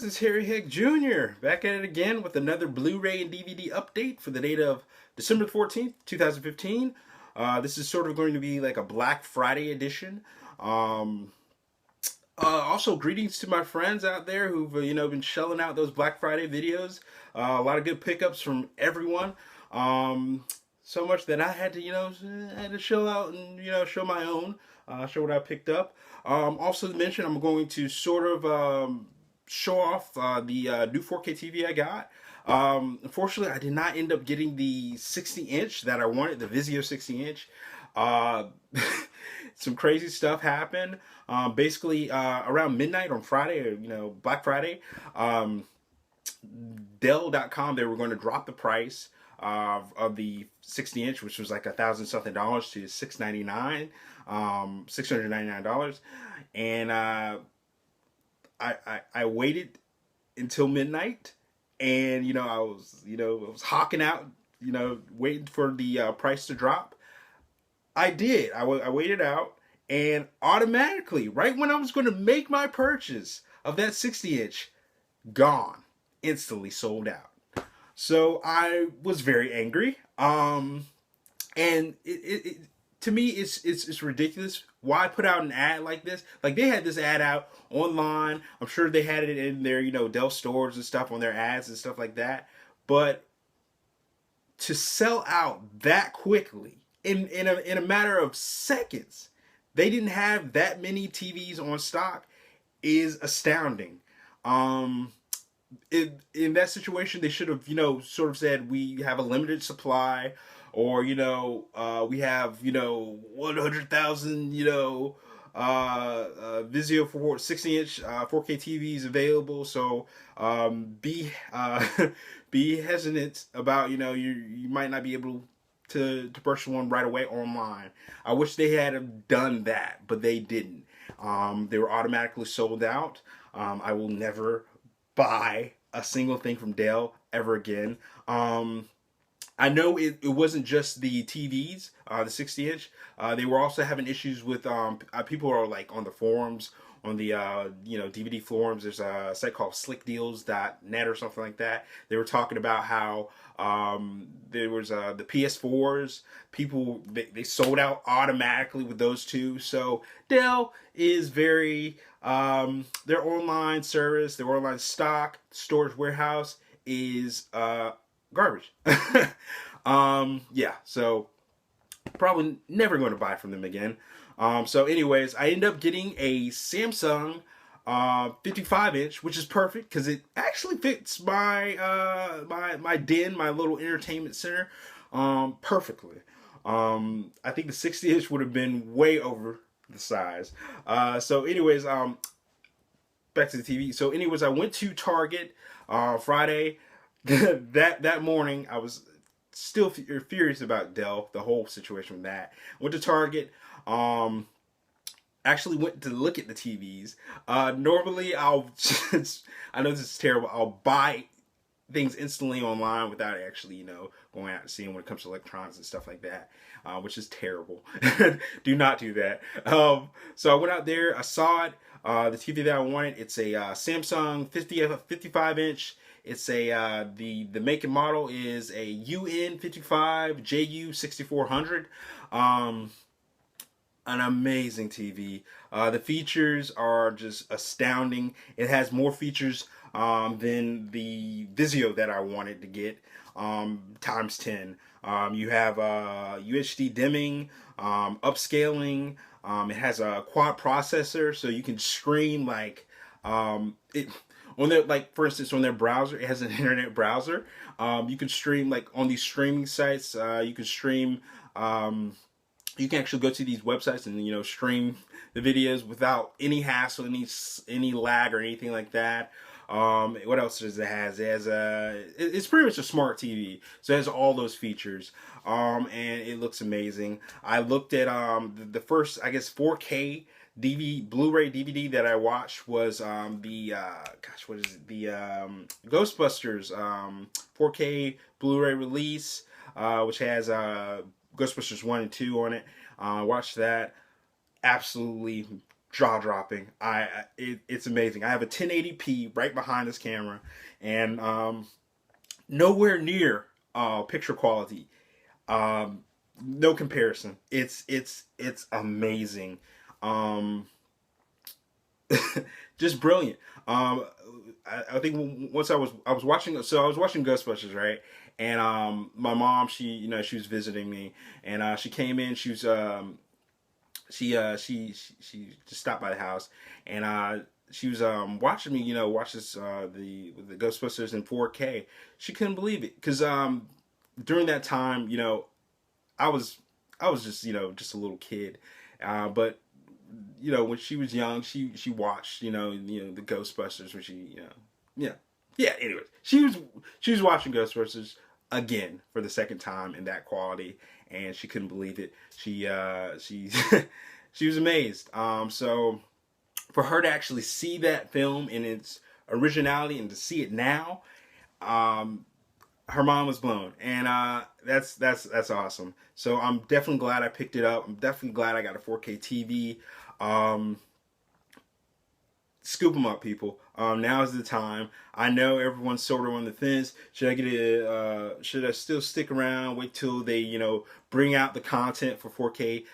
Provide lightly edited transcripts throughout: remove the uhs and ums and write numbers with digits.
it's Harry Heck Jr. back at it again with another Blu-ray and DVD update for the date of December 14th, 2015. This is sort of going to be like a Black Friday edition. Um, Also, greetings to my friends out there who've been shelling out those Black Friday videos. A lot of good pickups from everyone. So much that I had to I had to shell out and show my own, show what I picked up. Also to mention, I'm going to sort of show off the new 4K TV I got. Unfortunately, I did not end up getting the 60-inch that I wanted, the Vizio 60-inch. Uh, some crazy stuff happened. Basically, around midnight on Friday, or, Black Friday, Dell.com, they were going to drop the price of the 60-inch, which was like $1,000 something to $699, $699, and I waited until midnight, and I was hawking out, waiting for the price to drop. I did. I waited out, and automatically, right when I was going to make my purchase of that 60-inch, gone, instantly sold out. So I was very angry. And it to me, it's ridiculous. Why put out an ad like this? Like, they had this ad out online. I'm sure they had it in their Dell stores and stuff, on their ads and stuff like that. But to sell out that quickly in a matter of seconds, they didn't have that many TVs on stock, is astounding. In that situation, they should have, sort of said, we have a limited supply, or, we have, 100,000, Vizio for 60-inch 4K TVs available. So be be hesitant about, you might not be able to purchase one right away online. I wish they had done that, but they didn't. They were automatically sold out. I will never buy a single thing from Dell ever again. I know it wasn't just the TVs, the 60-inch. They were also having issues with people are like on the forums, on the DVD forums. There's a site called slickdeals.net or something like that. They were talking about how there was the PS4s. People, they sold out automatically with those two. So Dell is very their online service, their online stock storage warehouse is garbage. Yeah, so probably never going to buy from them again. So anyways, I ended up getting a Samsung 55-inch, which is perfect because it actually fits my my den, my little entertainment center, perfectly. I think the 60-inch would have been way over the size. So anyways, back to the TV. So anyways, I went to Target Friday. that morning, I was still furious about Dell, the whole situation with that. Went to Target. Actually went to look at the TVs. Normally, I'll I know this is terrible. I'll buy things instantly online without actually, going out and seeing when it comes to electronics and stuff like that, which is terrible. Do not do that. So I went out there. I saw it. The TV that I wanted. It's a Samsung 55-inch. It's a the make and model is a UN55JU6400. An amazing TV. The features are just astounding. It has more features than the Vizio that I wanted to get, times 10. You have UHD dimming, upscaling. It has a quad processor, so you can stream like it on their, like, for instance, on their browser. It has an internet browser. You can stream like on these streaming sites. You can stream. You can actually go to these websites and stream the videos without any hassle, any lag or anything like that. What else does it has? It has it's pretty much a smart TV, so it has all those features, and it looks amazing. I looked at the first, I guess, 4K Blu-ray DVD that I watched was the what is it? The Ghostbusters 4K Blu-ray release, which has Ghostbusters 1 and 2 on it. Watched that. Absolutely jaw-dropping. It's amazing. I have a 1080p right behind this camera, and nowhere near picture quality. No comparison. It's amazing. Um, just brilliant. I think once I was watching, so I was watching Ghostbusters, right? And my mom, she was visiting me, and she came in. She just stopped by the house, and she was watching me, watch this the Ghostbusters in 4K. She couldn't believe it because during that time, I was just just a little kid, but when she was young, she watched the Ghostbusters when she yeah. Anyways, she was watching Ghostbusters again for the second time in that quality, and she couldn't believe it. She she was amazed. So for her to actually see that film in its originality and to see it now, her mind was blown, and that's awesome. So I'm definitely glad I picked it up. I'm definitely glad I got a 4K TV. Scoop them up, people. Now is the time. I know everyone's sort of on the fence. Should I get it? Should I still stick around? Wait till they, bring out the content for 4K?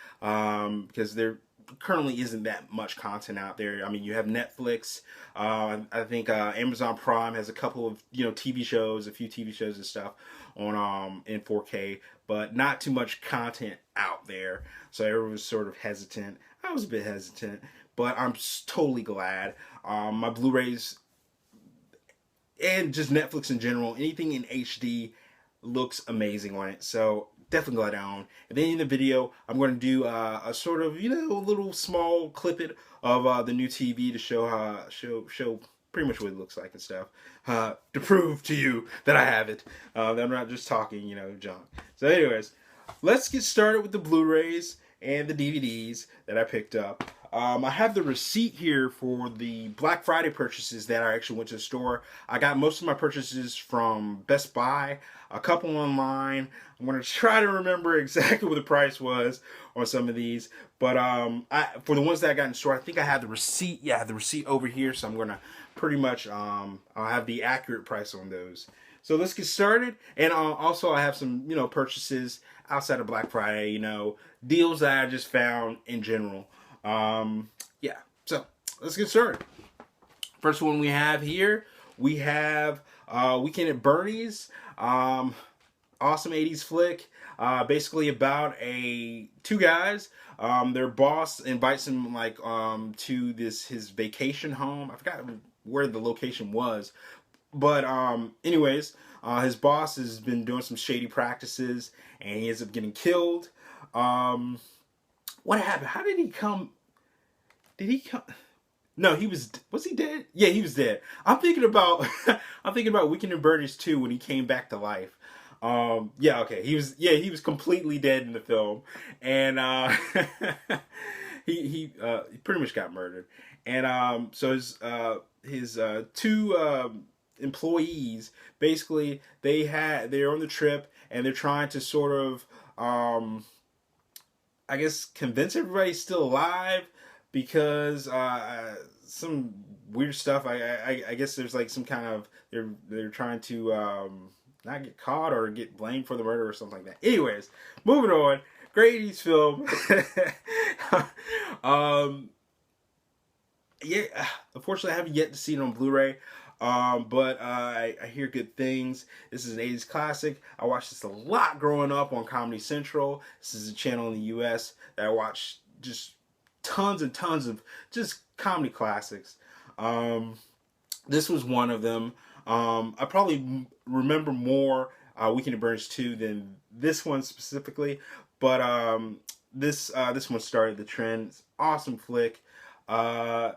Because there currently isn't that much content out there. I mean, you have Netflix. I think Amazon Prime has a couple of TV shows, a few TV shows and stuff on in 4K, but not too much content out there. So everyone was sort of hesitant. I was a bit hesitant, but I'm totally glad. My Blu-rays and just Netflix in general, anything in HD looks amazing on it. So definitely glad I own. And then in the video, I'm going to do a sort of, a little small clip of the new TV to show pretty much what it looks like and stuff. To prove to you that I have it. That I'm not just talking, junk. So anyways, let's get started with the Blu-rays and the DVDs that I picked up. I have the receipt here for the Black Friday purchases that I actually went to the store. I got most of my purchases from Best Buy, a couple online. I'm going to try to remember exactly what the price was on some of these. But for the ones that I got in the store, I think I have the receipt. Yeah, I have the receipt over here. So I'm going to pretty much, I'll have the accurate price on those. So let's get started. And also I have some, purchases outside of Black Friday, deals that I just found in general. Yeah, so let's get started. First one we have here, we have Weekend at Bernie's. Awesome 80s flick. Basically about two guys. Their boss invites them to his vacation home. I forgot where the location was, but anyways, his boss has been doing some shady practices, and he ends up getting killed. What happened? How did he come? Did he come? No, was he dead? Yeah, he was dead. I'm thinking about Weekend at Bernie's 2 when he came back to life. Yeah, okay. He was completely dead in the film. And he pretty much got murdered. And so his two employees, basically they're on the trip, and they're trying to sort of I guess convince everybody he's still alive, because some weird stuff. I guess there's some kind of they're trying to not get caught or get blamed for the murder or something like that. Anyways, moving on. Great 80s film. Yeah, unfortunately I haven't yet to see it on Blu-ray. But I hear good things. This is an 80s classic. I watched this a lot growing up on Comedy Central. This is a channel in the US that I watched just tons and tons of just comedy classics. This was one of them. I probably remember more Weekend at Bernie's 2 than this one specifically, but this one started the trend. It's an awesome flick. Yeah,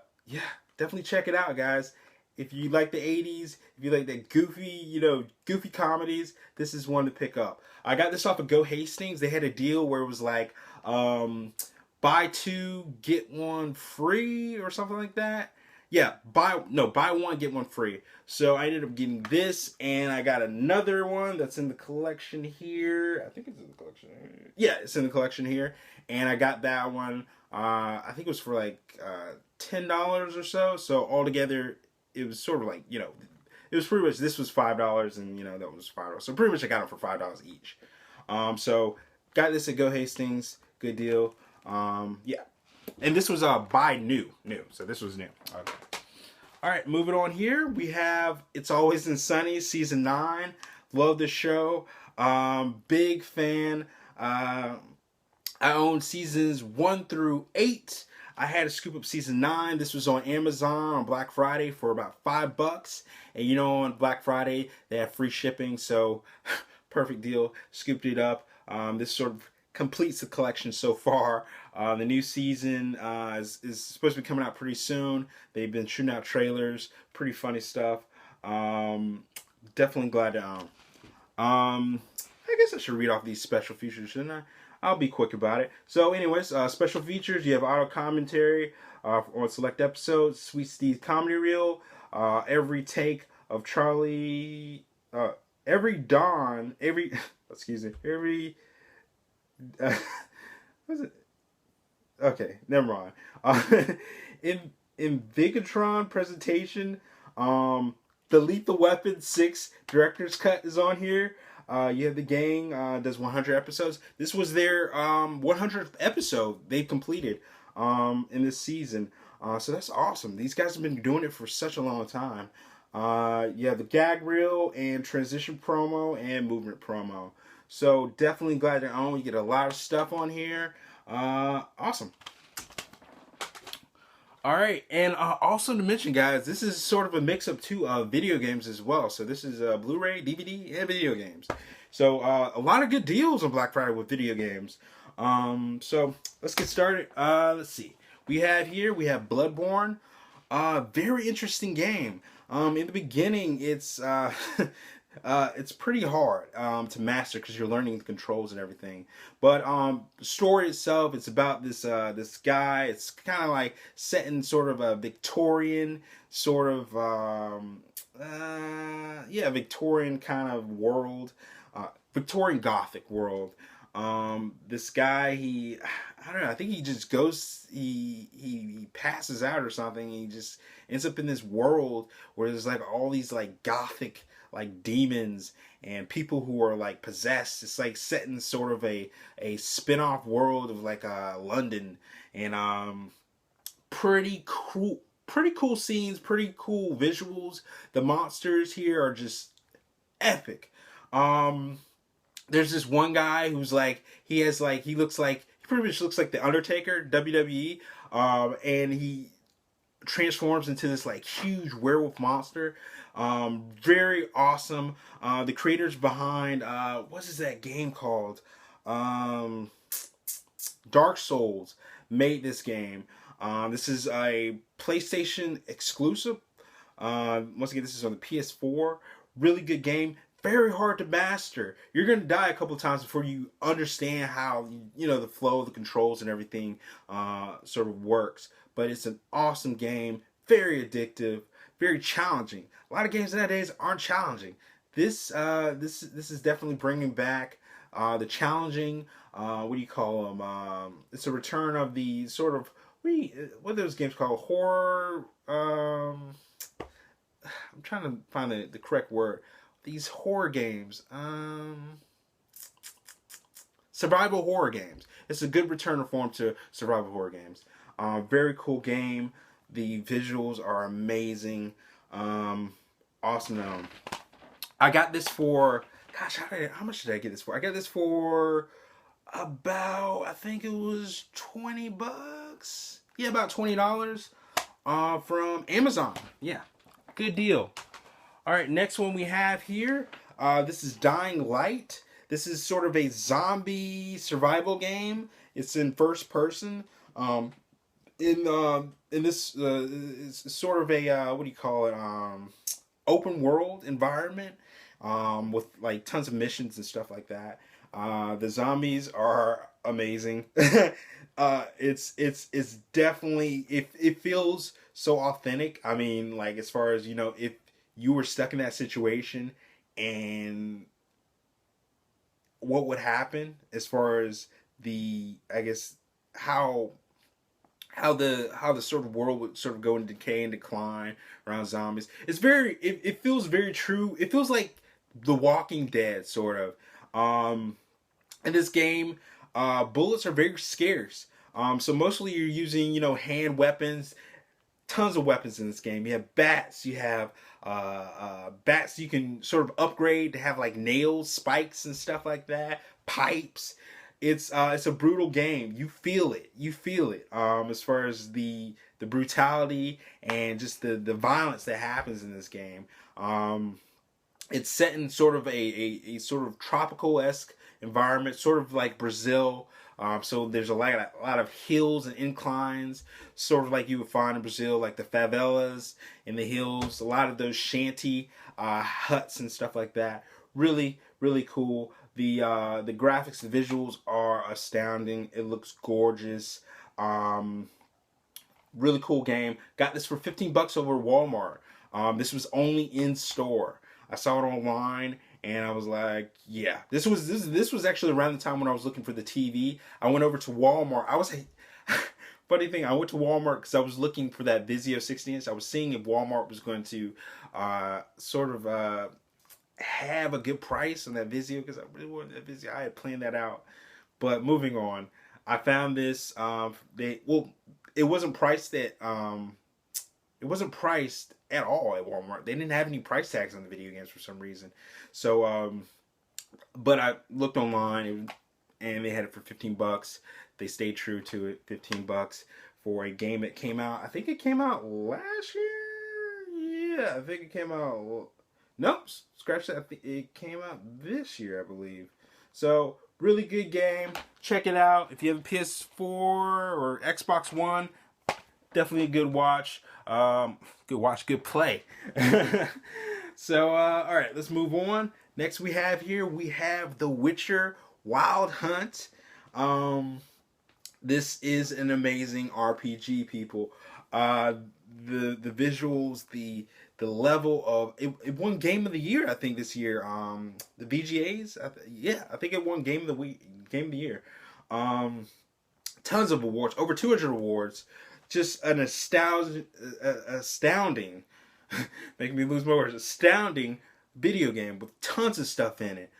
definitely check it out, guys. If you like the 80s, if you like that goofy comedies, this is one to pick up. I got this off of Go Hastings. They had a deal where it was buy two, get one free or something like that. Yeah, buy one, get one free. So I ended up getting this, and I got another one that's in the collection here. I think it's in the collection. Yeah, it's in the collection here. And I got that one. I think it was for like $10 or so. So altogether, it was sort of like, you know, it was pretty much, this was $5 and, you know, that was $5. So pretty much I got them for $5 each. So got this at Go Hastings. Good deal. Yeah. And this was buy new. So this was new. Okay. All right, moving on here. We have It's Always in Sunny, season 9. Love the show. Big fan. I own seasons 1 through 8. I had to scoop up season 9. This was on Amazon on Black Friday for about $5. And you know, on Black Friday, they have free shipping. So perfect deal. Scooped it up. This sort of completes the collection so far. The new season is supposed to be coming out pretty soon. They've been shooting out trailers. Pretty funny stuff. Definitely glad to own. I guess I should read off these special features, shouldn't I? I'll be quick about it. So anyways, special features. You have auto commentary on select episodes. Sweet Steve's comedy reel. Every take of Charlie. Every dawn. Excuse me. What is it? Okay, never mind. In Vigatron presentation, the Lethal Weapon 6 director's cut is on here. You have the gang does 100 episodes. This was their 100th episode they've completed in this season. So that's awesome. These guys have been doing it for such a long time. You have the gag reel and transition promo and movement promo. So definitely glad to own. You get a lot of stuff on here. Awesome. All right, and also to mention, guys, this is sort of a mix-up too of video games as well. So this is Blu-ray, DVD, and video games. So a lot of good deals on Black Friday with video games. So let's get started. Let's see. We have Bloodborne. Very interesting game. In the beginning, it's pretty hard to master because you're learning the controls and everything. But the story itself, it's about this guy. It's kind of like set in sort of a Victorian sort of Victorian kind of world, Victorian Gothic world. This guy, I don't know, I think he just goes, he passes out or something. He just ends up in this world where there's like all these like Gothic like demons and people who are like possessed. It's like set in sort of a spin-off world of like London, and pretty cool scenes, pretty cool visuals. The monsters here are just epic. There's this one guy who's like, he pretty much looks like the Undertaker, WWE, and he transforms into this like huge werewolf monster. Very awesome. The creators behind what is that game called? Dark Souls made this game. This is a PlayStation exclusive. Once again, this is on the PS4. Really good game. Very hard to master. You're going to die a couple times before you understand how, you know, the flow of the controls and everything sort of works. But it's an awesome game. Very addictive. Very challenging. A lot of games nowadays aren't challenging. This is definitely bringing back the challenging. What do you call them? It's a return of the sort of what are those games called? Horror. I'm trying to find the correct word. These horror games. Survival horror games. It's a good return of form to survival horror games. Very cool game. The visuals are amazing. Awesome. I got this for, gosh, how much did I get this for? I got this for about, I think it was $20. Yeah, about $20 from Amazon. Yeah, good deal. All right, next one we have here. This is Dying Light. This is sort of a zombie survival game. It's in first person. In this, it's sort of a what do you call it? Open world environment with like tons of missions and stuff like that. The zombies are amazing. It's definitely, it feels so authentic. I mean, like, as far as, you know, if you were stuck in that situation and what would happen as far as the, I guess, how how the sort of world would sort of go into decay and decline around zombies. It's very it feels very true. It feels like The Walking Dead sort of. In this game, bullets are very scarce. So mostly you're using, hand weapons. Tons of weapons in this game. You have bats. You have bats you can sort of upgrade to have like nails, spikes, and stuff like that. Pipes. It's a brutal game. You feel it. You feel it. As far as the brutality and just the violence that happens in this game. It's set in sort of a sort of tropical-esque environment, sort of like Brazil. So there's a lot of hills and inclines, sort of like you would find in Brazil, like the favelas in the hills. A lot of those shanty huts and stuff like that. Really, really cool. The graphics, the visuals are astounding. It looks gorgeous. Really cool game. Got this for $15 over Walmart. This was only in store. I saw it online and I was like, yeah. This was actually around the time when I was looking for the TV. I went over to Walmart. Funny thing, I went to Walmart because I was looking for that Vizio 60-inch. I was seeing if Walmart was going to sort of have a good price on that Vizio because I really wanted that Vizio. I had planned that out. But moving on, I found this. It wasn't priced at it wasn't priced at all at Walmart. They didn't have any price tags on the video games for some reason. So, but I looked online and they had it for $15. They stayed true to it. $15 for a game that came out. I think it came out last year. Yeah, I think it came out. Nope, scratch that. I think it came out this year, I believe. So, really good game. Check it out. If you have a PS4 or Xbox One, definitely a good watch. Good play. So, all right, let's move on. Next we have The Witcher Wild Hunt. This is an amazing RPG, people. The visuals, the level of it won Game of the Year, I think, this year. The VGAs, I think it won Game of the Year. Tons of awards, over 200 awards. Just an astounding, making me lose my words, astounding video game with tons of stuff in it.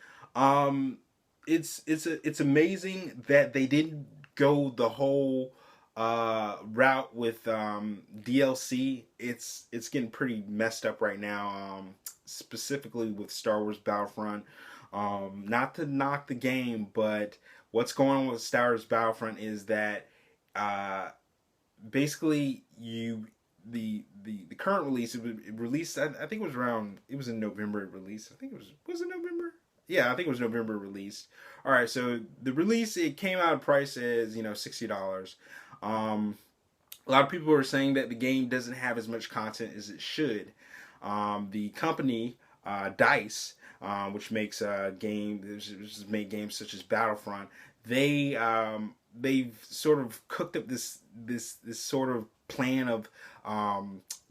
It's amazing that they didn't go the whole route with DLC. It's getting pretty messed up right now, specifically with Star Wars Battlefront. Not to knock the game, but what's going on with Star Wars Battlefront is that basically the current release, it released, I think it was in November it released. I think was it November? Yeah, I think it was November released. Alright, so the release, it came out price as, $60. A lot of people are saying that the game doesn't have as much content as it should. The company, DICE, which makes which made games such as Battlefront, they've sort of cooked up this sort of plan of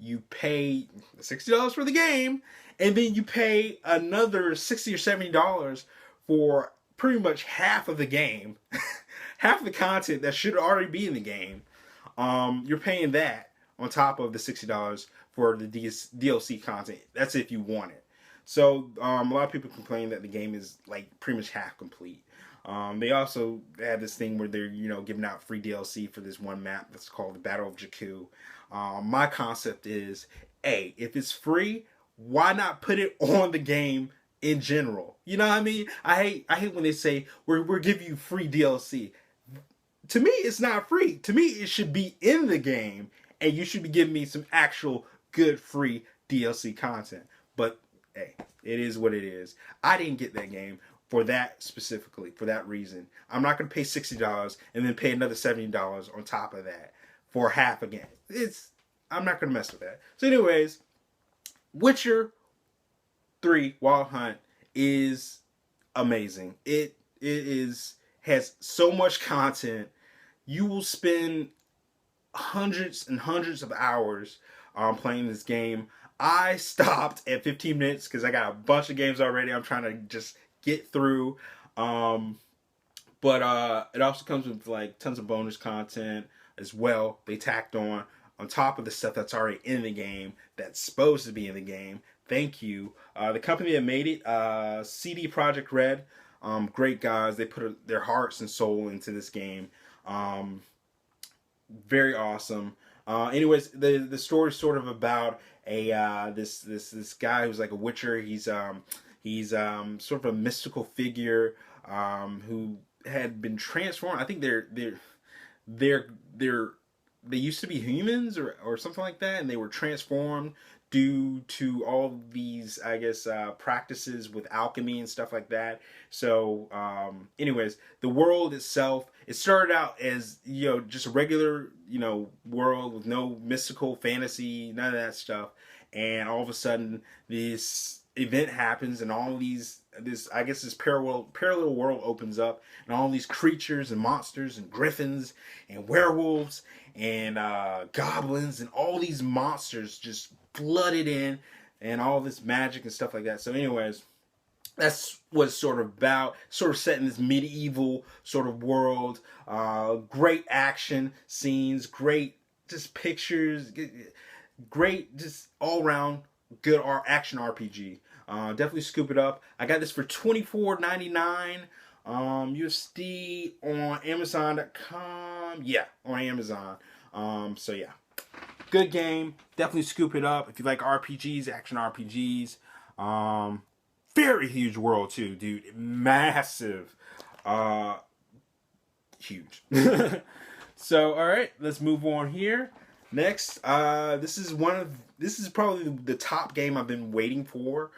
you pay $60 for the game, and then you pay another $60 or $70 for pretty much half of the game, half of the content that should already be in the game. You're paying that on top of the $60 for the DLC content. That's if you want it. So a lot of people complain that the game is like pretty much half complete. They also have this thing where they're, giving out free DLC for this one map that's called the Battle of Jakku. My concept is, hey, if it's free, why not put it on the game in general? You know what I mean? I hate when they say we're giving you free DLC. To me, it's not free. To me, it should be in the game, and you should be giving me some actual good free DLC content. But hey, it is what it is. I didn't get that game for that specifically, for that reason. I'm not going to pay $60 and then pay another $70 on top of that for half a game. I'm not going to mess with that. So anyways, Witcher 3 Wild Hunt is amazing. It has so much content. You will spend hundreds and hundreds of hours playing this game. I stopped at 15 minutes because I got a bunch of games already I'm trying to just get through. But it also comes with like tons of bonus content, as well. They tacked on top of the stuff that's already in the game, that's supposed to be in the game. Thank you. The company that made it, CD Projekt Red, great guys. They put their hearts and soul into this game. Very awesome. Anyways, the story is sort of about this guy who's like a witcher. He's sort of a mystical figure who had been transformed. I think they used to be humans or something like that, and they were transformed due to all these, I guess, practices with alchemy and stuff like that. So, anyways, the world itself, it started out as, just a regular, world with no mystical fantasy, none of that stuff. And all of a sudden, this event happens, and all this parallel world opens up, and all these creatures and monsters and griffins and werewolves and goblins and all these monsters just flooded in, and all this magic and stuff like that. So anyways, that's what it's sort of about, sort of set in this medieval sort of world. Great action scenes, great just pictures, great just all around good action RPG. Definitely scoop it up. I got this for $24.99 USD on Amazon.com. Yeah, on Amazon. So yeah, good game. Definitely scoop it up if you like RPGs, action RPGs. Very huge world too, dude. Massive. Huge. So all right, let's move on here. Next, this is probably the top game I've been waiting for,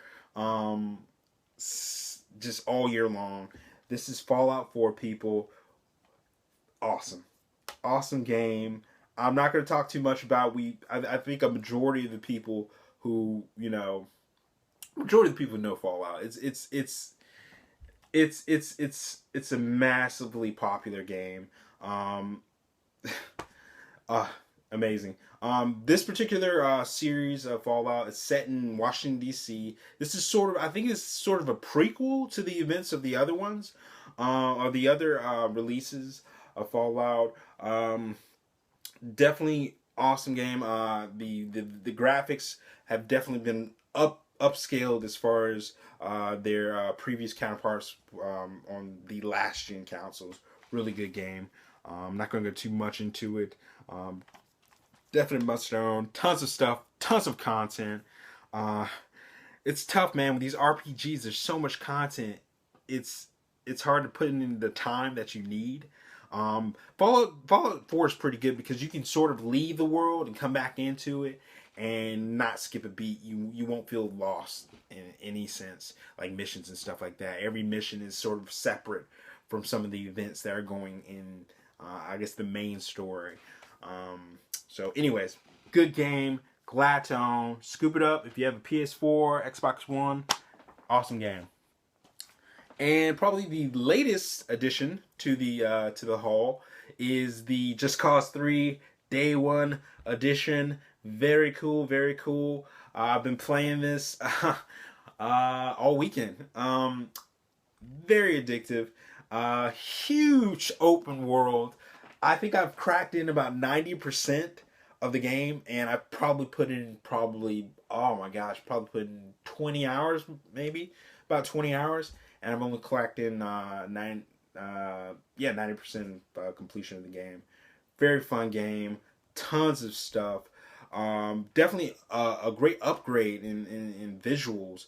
just all year long. This is Fallout 4, people. Awesome game. I'm not going to talk too much about. I think a majority of the people who know Fallout. It's a massively popular game. Amazing. This particular series of Fallout is set in Washington, D.C. This is I think it's sort of a prequel to the events of the other ones, or the other releases of Fallout. Definitely awesome game. The graphics have definitely been upscaled as far as their previous counterparts on the last gen consoles. Really good game. I'm not going to go too much into it. Definitely must own. Tons of stuff. Tons of content. It's tough, man. With these RPGs, there's so much content. It's hard to put in the time that you need. Fallout 4 is pretty good because you can sort of leave the world and come back into it and not skip a beat. You won't feel lost in any sense, like missions and stuff like that. Every mission is sort of separate from some of the events that are going in, I guess, the main story. So anyways, good game. Glad to own. Scoop it up if you have a PS4, Xbox One. Awesome game. And probably the latest addition to the haul is the Just Cause 3 Day 1 edition. Very cool, very cool. I've been playing this all weekend. Very addictive. Huge open world. I think I've cracked in about 90% of the game, and I probably put in oh my gosh, probably put in 20 hours, maybe about 20 hours, and I've only cracked in 90% completion of the game. Very fun game, tons of stuff. Definitely a great upgrade in visuals.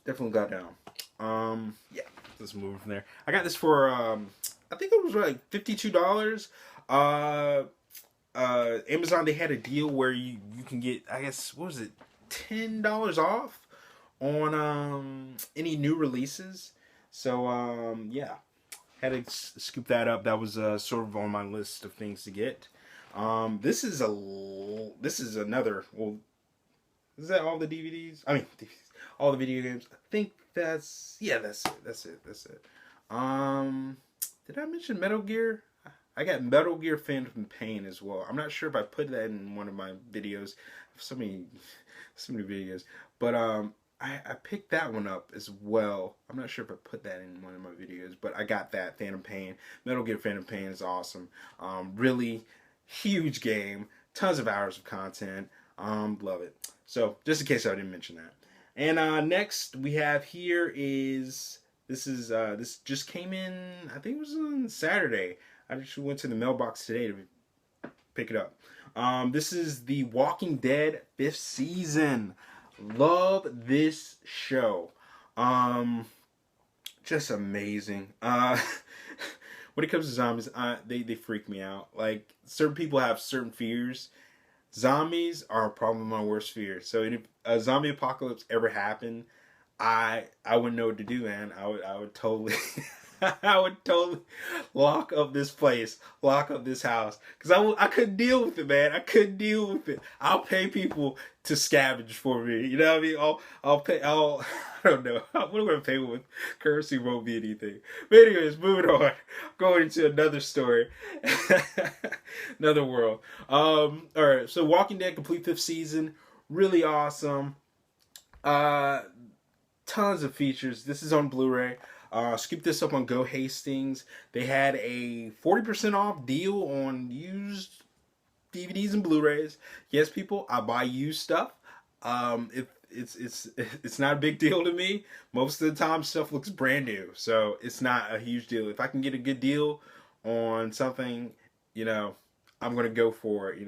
Definitely got down. Yeah, let's move from there. I got this for I think it was like $52. Amazon, they had a deal where you can get, I guess, what was it, $10 off on any new releases. So yeah, had to scoop that up. That was sort of on my list of things to get. This is another. Well, is that all the DVDs? I mean, all the video games. I think that's it. That's it. Did I mention Metal Gear? I got Metal Gear Phantom Pain as well. I'm not sure if I put that in one of my videos. So many videos. But I picked that one up as well. I'm not sure if I put that in one of my videos, but I got that Phantom Pain. Metal Gear Phantom Pain is awesome. Really huge game, tons of hours of content. Love it. So just in case I didn't mention that. And next we have here is this just came in. I think it was on Saturday. I actually went to the mailbox today to pick it up. This is The Walking Dead 5th season. Love this show. Just amazing. When it comes to zombies, they freak me out. Like, certain people have certain fears. Zombies are probably my worst fear. So if a zombie apocalypse ever happened, I wouldn't know what to do, man. I would totally I would totally lock up this place, lock up this house, because I couldn't deal with it, man. I couldn't deal with it. I'll pay people to scavenge for me. You know what I mean? I'll pay. I don't know. What am I gonna pay with? Currency won't be anything. But anyways, moving on. Going into another story, another world. All right. So Walking Dead complete 5th season, really awesome. Tons of features. This is on Blu-ray. Scoop this up on Go Hastings. They had a 40% off deal on used DVDs and Blu-rays. Yes, people, I buy used stuff. It's not a big deal to me. Most of the time, stuff looks brand new, so it's not a huge deal. If I can get a good deal on something, I'm gonna go for it.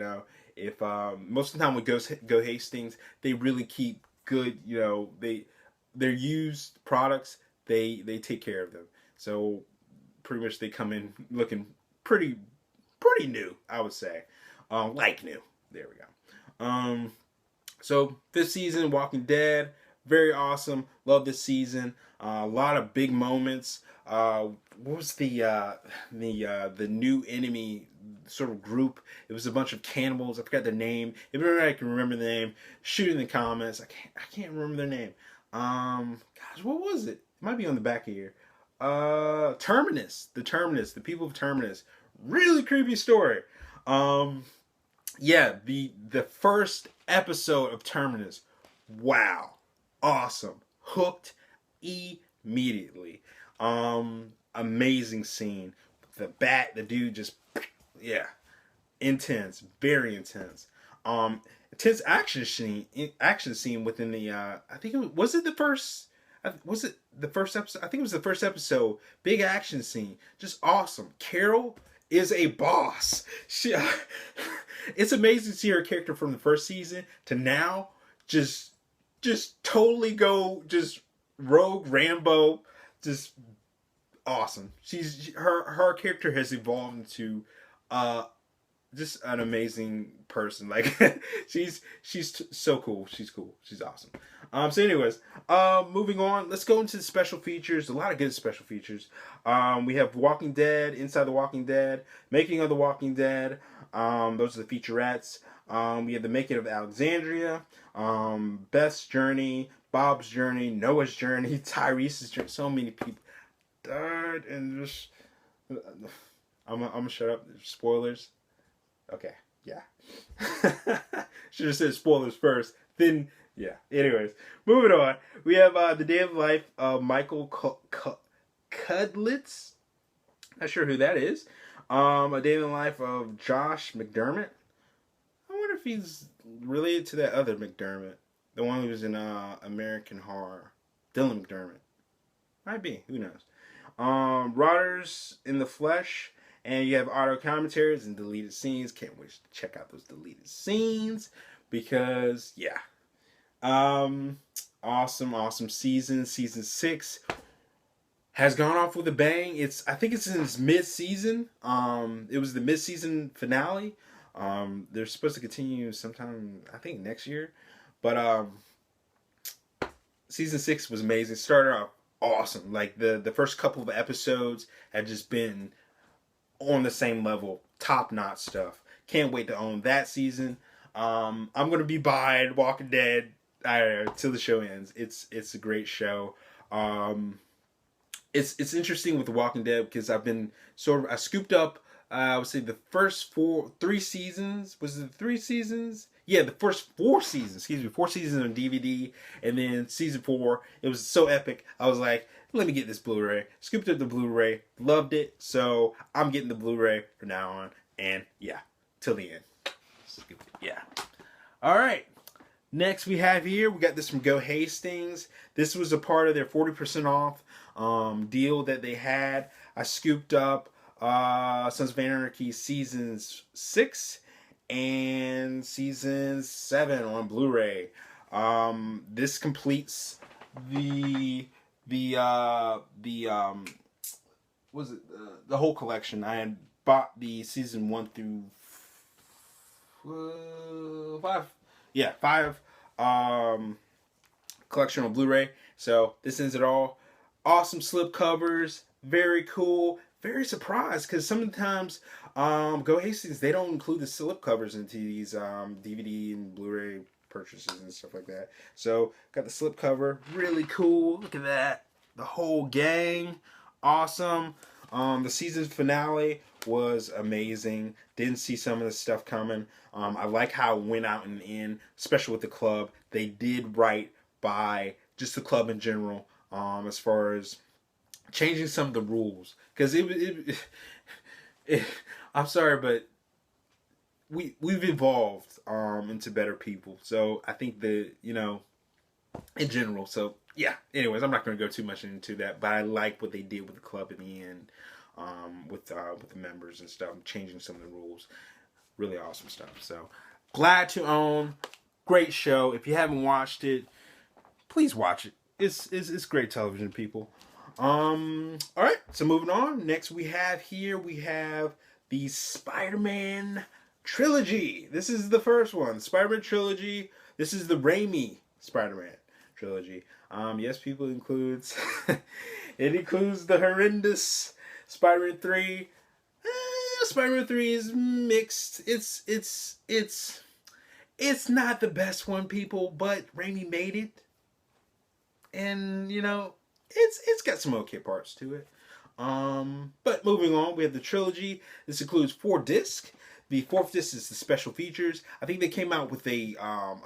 If most of the time with Go Hastings, they really keep good. They're used products. They take care of them. So pretty much they come in looking pretty new, I would say. Like new. There we go. So 5th season, Walking Dead, very awesome. Love this season. A lot of big moments. What was the new enemy sort of group? It was a bunch of cannibals. I forgot their name. If anybody can remember the name, shoot in the comments. I can't remember their name. Gosh, what was it? It might be on the back of here. Terminus. The people of Terminus. Really creepy story. Yeah, the first episode of Terminus. Wow. Awesome. Hooked immediately. Amazing scene. The dude just, yeah. Intense. Very intense. Intense action scene within the, I think was it the first episode? I think it was the first episode. Big action scene. Just awesome. Carol is a boss. It's amazing to see her character from the first season to now just totally go just rogue Rambo, just awesome. Her character has evolved into just an amazing person. Like she's so cool. She's cool. She's awesome. So anyways, moving on. Let's go into the special features. A lot of good special features. We have Walking Dead, Inside the Walking Dead, Making of the Walking Dead. Those are the featurettes. We have the Making of Alexandria, Beth's Journey, Bob's Journey, Noah's Journey, Tyrese's Journey. So many people died, and just I'm gonna shut up. Spoilers. Okay, yeah. Should have said spoilers first. Then, yeah. Anyways, moving on. We have The Day of Life of Michael Cudlitz. Not sure who that is. A Day in the Life of Josh McDermott. I wonder if he's related to that other McDermott. The one who was in American Horror. Dylan McDermott. Might be. Who knows? Rotters in the Flesh. And you have auto commentaries and deleted scenes. Can't wait to check out those deleted scenes. Because, yeah. Awesome season. Season 6 has gone off with a bang. I think it's in its mid-season. It was the mid-season finale. They're supposed to continue sometime, I think, next year. But season 6 was amazing. Started off awesome. Like, the first couple of episodes had just been on the same level, top-notch stuff. Can't wait to own that season. I'm gonna be buying Walking Dead till the show ends. It's a great show. It's interesting with The Walking Dead because I scooped up I would say the first 3 seasons. Was it 3 seasons? yeah, the first 4 seasons, excuse me, 4 seasons on DVD, and then season 4, it was so epic. I was like, let me get this Blu-ray. Scooped up the Blu-ray, loved it, so I'm getting the Blu-ray from now on, and yeah, till the end. Yeah. All right. Next we have here, we got this from Go Hastings. This was a part of their 40% off deal that they had. I scooped up Sons of Anarchy seasons 6 and season 7 on Blu-ray. This completes the was it the whole collection. I had bought the season 1 through 5. Yeah, 5 collection on Blu-ray. So this ends it all. Awesome slip covers, very cool. Very surprised because sometimes Go Hastings, they don't include the slip covers into these DVD and Blu-ray purchases and stuff like that. So got the slip cover, really cool. Look at that, the whole gang, awesome. The season finale was amazing. Didn't see some of the stuff coming. I like how it went out and in, especially with the club. They did right by just the club in general, as far as changing some of the rules. Because I'm sorry, but we've evolved into better people. So I think that, you know, in general. So yeah. Anyways, I'm not going to go too much into that, but I like what they did with the club in the end, with the members and stuff, changing some of the rules. Really awesome stuff. So glad to own. Great show. If you haven't watched it, please watch it. It's great television, people. All right. So moving on. Next we have the Spider-Man Trilogy. This is the first one. Spider-Man Trilogy. This is the Raimi Spider-Man Trilogy. Yes, people, includes it includes the horrendous Spider-Man 3. Spider-Man 3 is mixed. It's not the best one, people, but Raimi made it. And, you know, it's got some okay parts to it. But moving on, we have the trilogy. This includes 4 discs. The 4th disc is the special features. I think they came out with a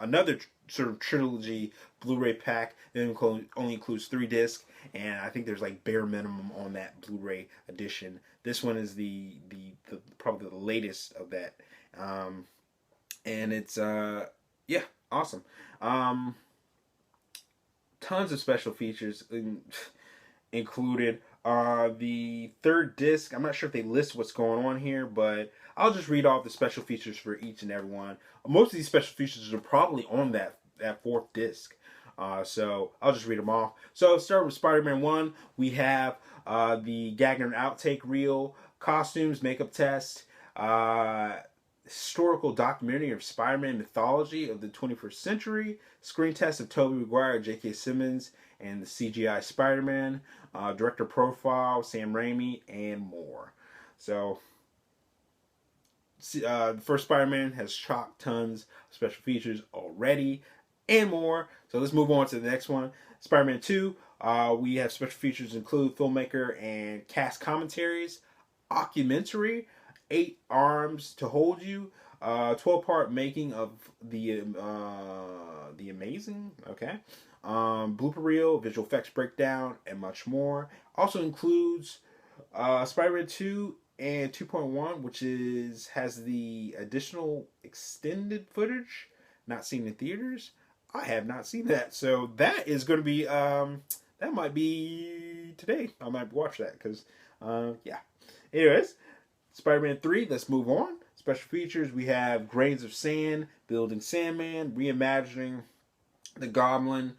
another sort of trilogy Blu-ray pack that only includes 3 discs, and I think there's like bare minimum on that Blu-ray edition. This one is the probably the latest of that, and it's yeah, awesome. Tons of special features included. The 3rd disc, I'm not sure if they list what's going on here, but I'll just read off the special features for each and every one. Most of these special features are probably on that 4th disc. So I'll just read them off. So start with Spider-Man 1. We have the Gagner and Outtake reel, costumes, makeup test, historical documentary of Spider-Man mythology of the 21st century, screen test of Tobey Maguire, J.K. Simmons, and the CGI Spider-Man, director profile, Sam Raimi, and more. So the first Spider-Man has chock tons of special features already and more. So let's move on to the next one. Spider-Man 2, we have special features include filmmaker and cast commentaries, documentary, 8 Arms to Hold You, 12-part making of the Amazing, okay, blooper reel, visual effects breakdown, and much more. Also includes Spider-Man 2 and 2.1, which has the additional extended footage not seen in theaters. I have not seen that, so that is going to be that might be today. I might watch that because yeah. Anyways, Spider-Man 3. Let's move on. Special features: we have grains of sand, building Sandman, reimagining the Goblin,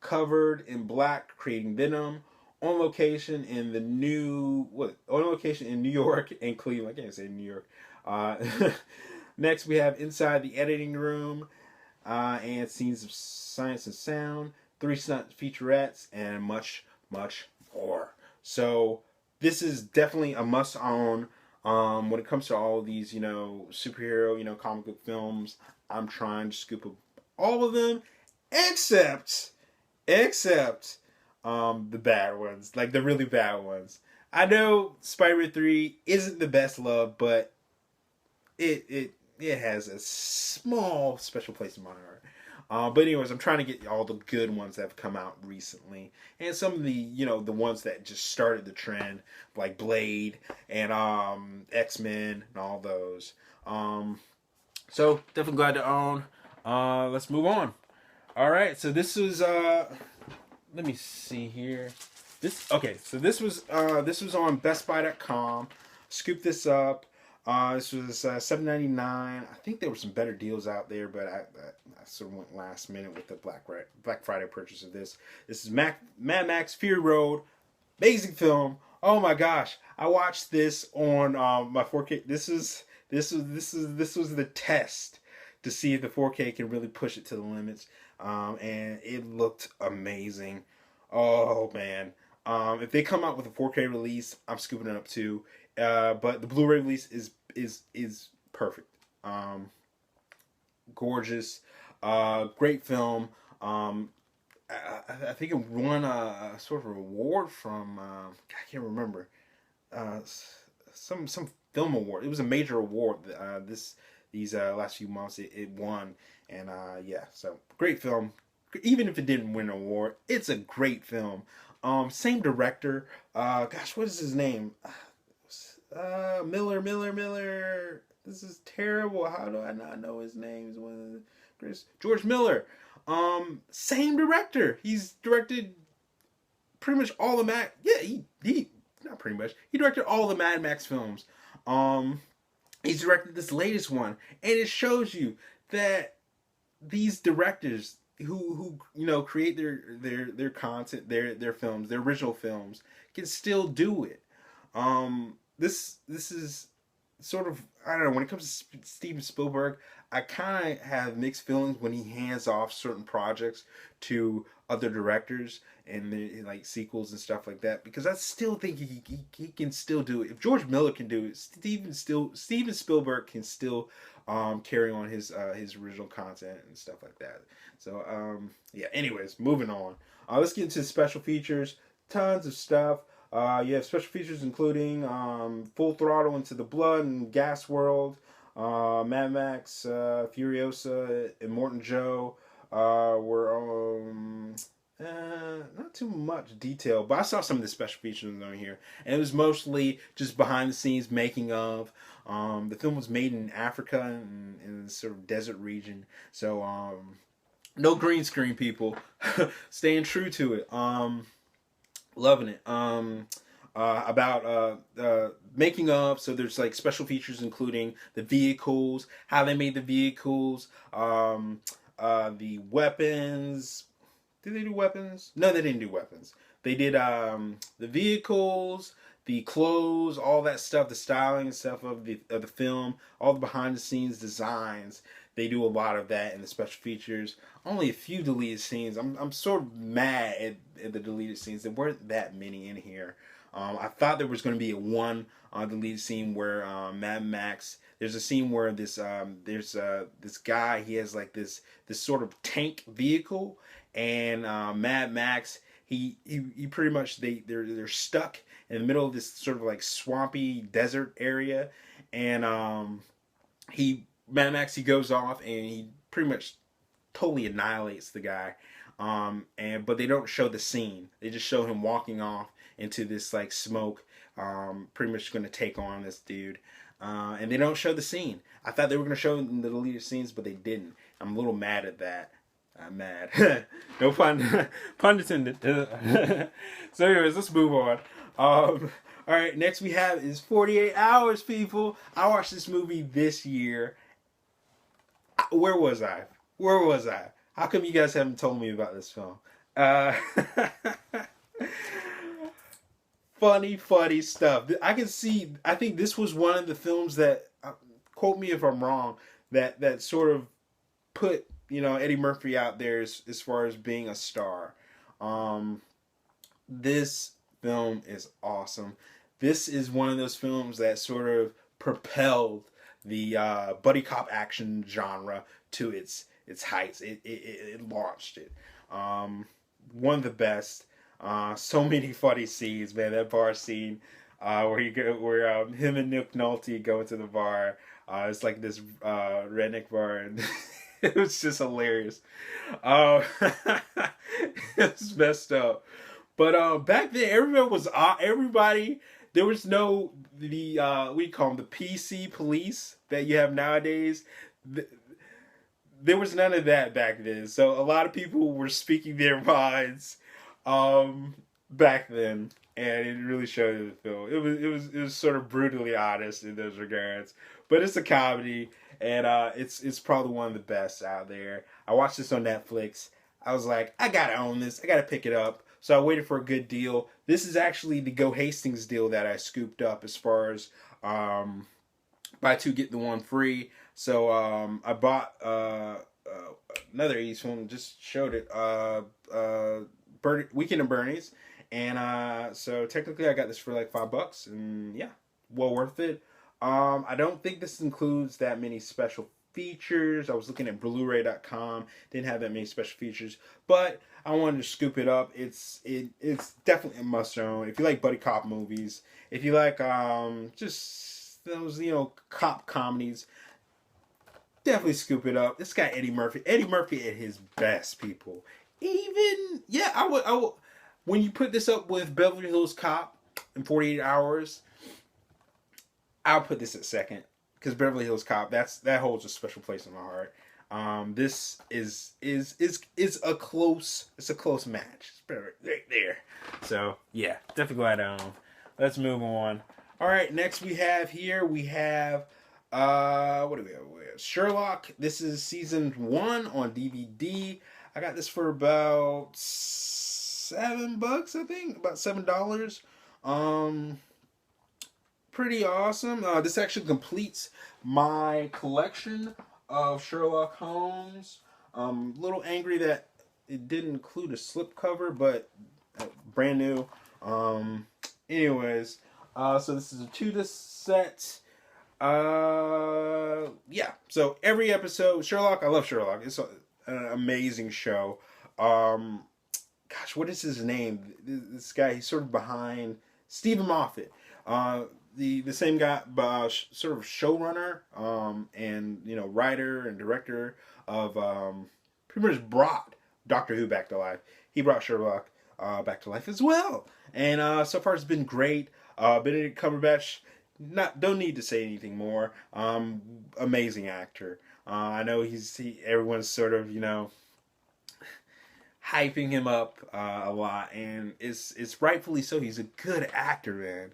covered in black, creating Venom. On location in New York and Cleveland. I can't say New York. Next, we have inside the editing room and scenes of science and sound, 3 stunt featurettes, and much, much more. So this is definitely a must-own. When it comes to all of these, you know, superhero, you know, comic book films, I'm trying to scoop up all of them, except the bad ones, like the really bad ones. I know Spider-Man 3 isn't the best love, but it it has a small special place in my heart. But anyways, I'm trying to get all the good ones that have come out recently, and some of the the ones that just started the trend, like Blade and X-Men and all those. So definitely glad to own. Let's move on. All right, so this was let me see here. So this was on BestBuy.com. Scooped this up. This was $7.99. I think there were some better deals out there, but I sort of went last minute with the Black Friday purchase of this. This is Mad Max Fury Road. Amazing film. Oh my gosh, I watched this on my 4K. This was the test to see if the 4K can really push it to the limits, and it looked amazing. Oh man, if they come out with a 4K release, I'm scooping it up too. But the Blu-ray release is perfect. Gorgeous, great film. I think it won a sort of award from I can't remember, some film award. It was a major award. These last few months it won, and yeah, so great film. Even if it didn't win an award, it's a great film. Same director. Gosh, what is his name? Miller. This is terrible. How do I not know his name? He's one of the greatest. George Miller. Same director. He's directed pretty much all the he not pretty much. He directed all the Mad Max films. He's directed this latest one, and it shows you that these directors who create their content, their films, their original films, can still do it. This is sort of, I don't know, when it comes to Steven Spielberg, I kind of have mixed feelings when he hands off certain projects to other directors and like sequels and stuff like that, because I still think he can still do it. If George Miller can do it, Steven Spielberg can still carry on his original content and stuff like that. So yeah, anyways, moving on. Let's get into special features. Tons of stuff. You have special features including Full Throttle Into the Blood and Gas World, Mad Max, Furiosa, Immortan Joe were not too much detail, but I saw some of the special features on here, and it was mostly just behind the scenes making of. The film was made in Africa in a sort of desert region, so no green screen, people. Staying true to it. Loving it. About making of, so there's like special features including the vehicles, how they made the vehicles, the weapons. Did they do weapons? No, they didn't do weapons. They did the vehicles, the clothes, all that stuff, the styling and stuff of the film, all the behind the scenes designs. They do a lot of that in the special features. Only a few deleted scenes. I'm sort of mad at the deleted scenes. There weren't that many in here. I thought there was going to be one deleted scene where Mad Max. There's a scene where this guy. He has like this sort of tank vehicle, and Mad Max. He pretty much they're stuck in the middle of this sort of like swampy desert area, and Mad Max, he goes off and he pretty much totally annihilates the guy. But they don't show the scene. They just show him walking off into this like smoke, pretty much going to take on this dude. And they don't show the scene. I thought they were going to show the deleted scenes, but they didn't. I'm a little mad at that. I'm mad. No pun intended. So anyways, let's move on. Alright, next we have is 48 Hours, people. I watched this movie this year. Where was I? How come you guys haven't told me about this film? Funny stuff. I think this was one of the films that, quote me if I'm wrong, that sort of put, Eddie Murphy out there as far as being a star. This film is awesome. This is one of those films that sort of propelled the buddy cop action genre to its heights. It launched it. One of the best. So many funny scenes, man. That bar scene. where him and Nick Nolte go into the bar. It's like this redneck bar, and it was just hilarious. Um, it's messed up. But back then, everybody. There was no we call them the PC police that you have nowadays. There was none of that back then. So a lot of people were speaking their minds back then, and it really showed in the film. It was sort of brutally honest in those regards, but it's a comedy, and it's probably one of the best out there. I watched this on Netflix. I was like, I gotta own this. I gotta pick it up. So I waited for a good deal. This is actually the Go Hastings deal that I scooped up as far as buy two get the one free. So I bought another East film. Just showed it. Weekend of Bernie's, and so technically I got this for like $5, and yeah, well worth it. I don't think this includes that many special features. I was looking at Blu-ray.com, didn't have that many special features, but I wanted to scoop it up. It's definitely a must own. If you like buddy cop movies, if you like just those cop comedies, definitely scoop it up. It's got Eddie Murphy. Eddie Murphy at his best, people. Even yeah, I would when you put this up with Beverly Hills Cop in 48 Hours, I'll put this at second because Beverly Hills Cop that holds a special place in my heart. This is a close match. It's right there. So yeah, definitely glad I own. Let's move on. All right, next we have what do we have? Sherlock. This is season 1 on DVD. I got this for about $7, I think, about $7. Pretty awesome. This actually completes my collection of Sherlock Holmes. Little angry that it didn't include a slipcover, but brand new. Anyways, so this is a 2-disc set. Yeah. So every episode, Sherlock. I love Sherlock. It's an amazing show. Gosh, what is his name? This guy. He's sort of behind Stephen Moffat. The same guy, sort of showrunner, and writer and director of pretty much brought Doctor Who back to life. He brought Sherlock back to life as well, and so far it's been great. Benedict Cumberbatch, don't need to say anything more. Amazing actor. I know everyone's sort of hyping him up a lot, and it's rightfully so. He's a good actor, man.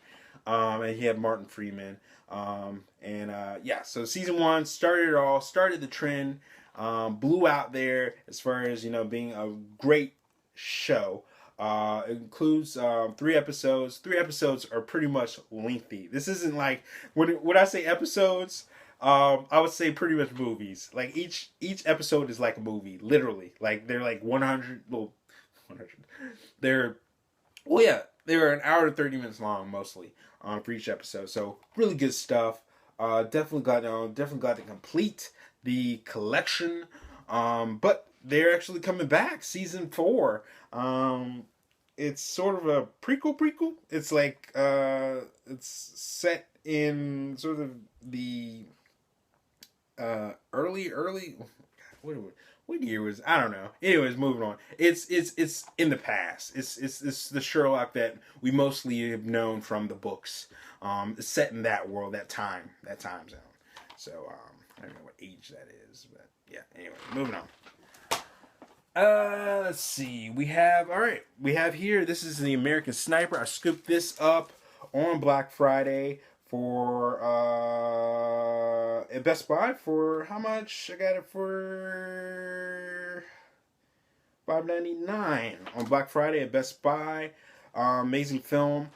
And he had Martin Freeman. Yeah, so season 1 started it all, started the trend, blew out there as far as, being a great show. It includes 3 episodes. 3 episodes are pretty much lengthy. This isn't like, when I say episodes, I would say pretty much movies. Like each episode is like a movie, literally. Like they're like 100, well, 100. They're an hour and 30 minutes long mostly for each episode. So really good stuff. Definitely glad to complete the collection. But they're actually coming back, season 4. It's sort of a prequel. It's like it's set in sort of the early. What year was, I don't know. Anyways, moving on. It's in the past. It's the Sherlock that we mostly have known from the books. It's set in that world, that time zone. So I don't know what age that is, but yeah. Anyway, moving on. Let's see. We have here. This is the American Sniper. I scooped this up on Black Friday for at Best Buy for how much? I got it for $5.99 on Black Friday at Best Buy. Amazing film.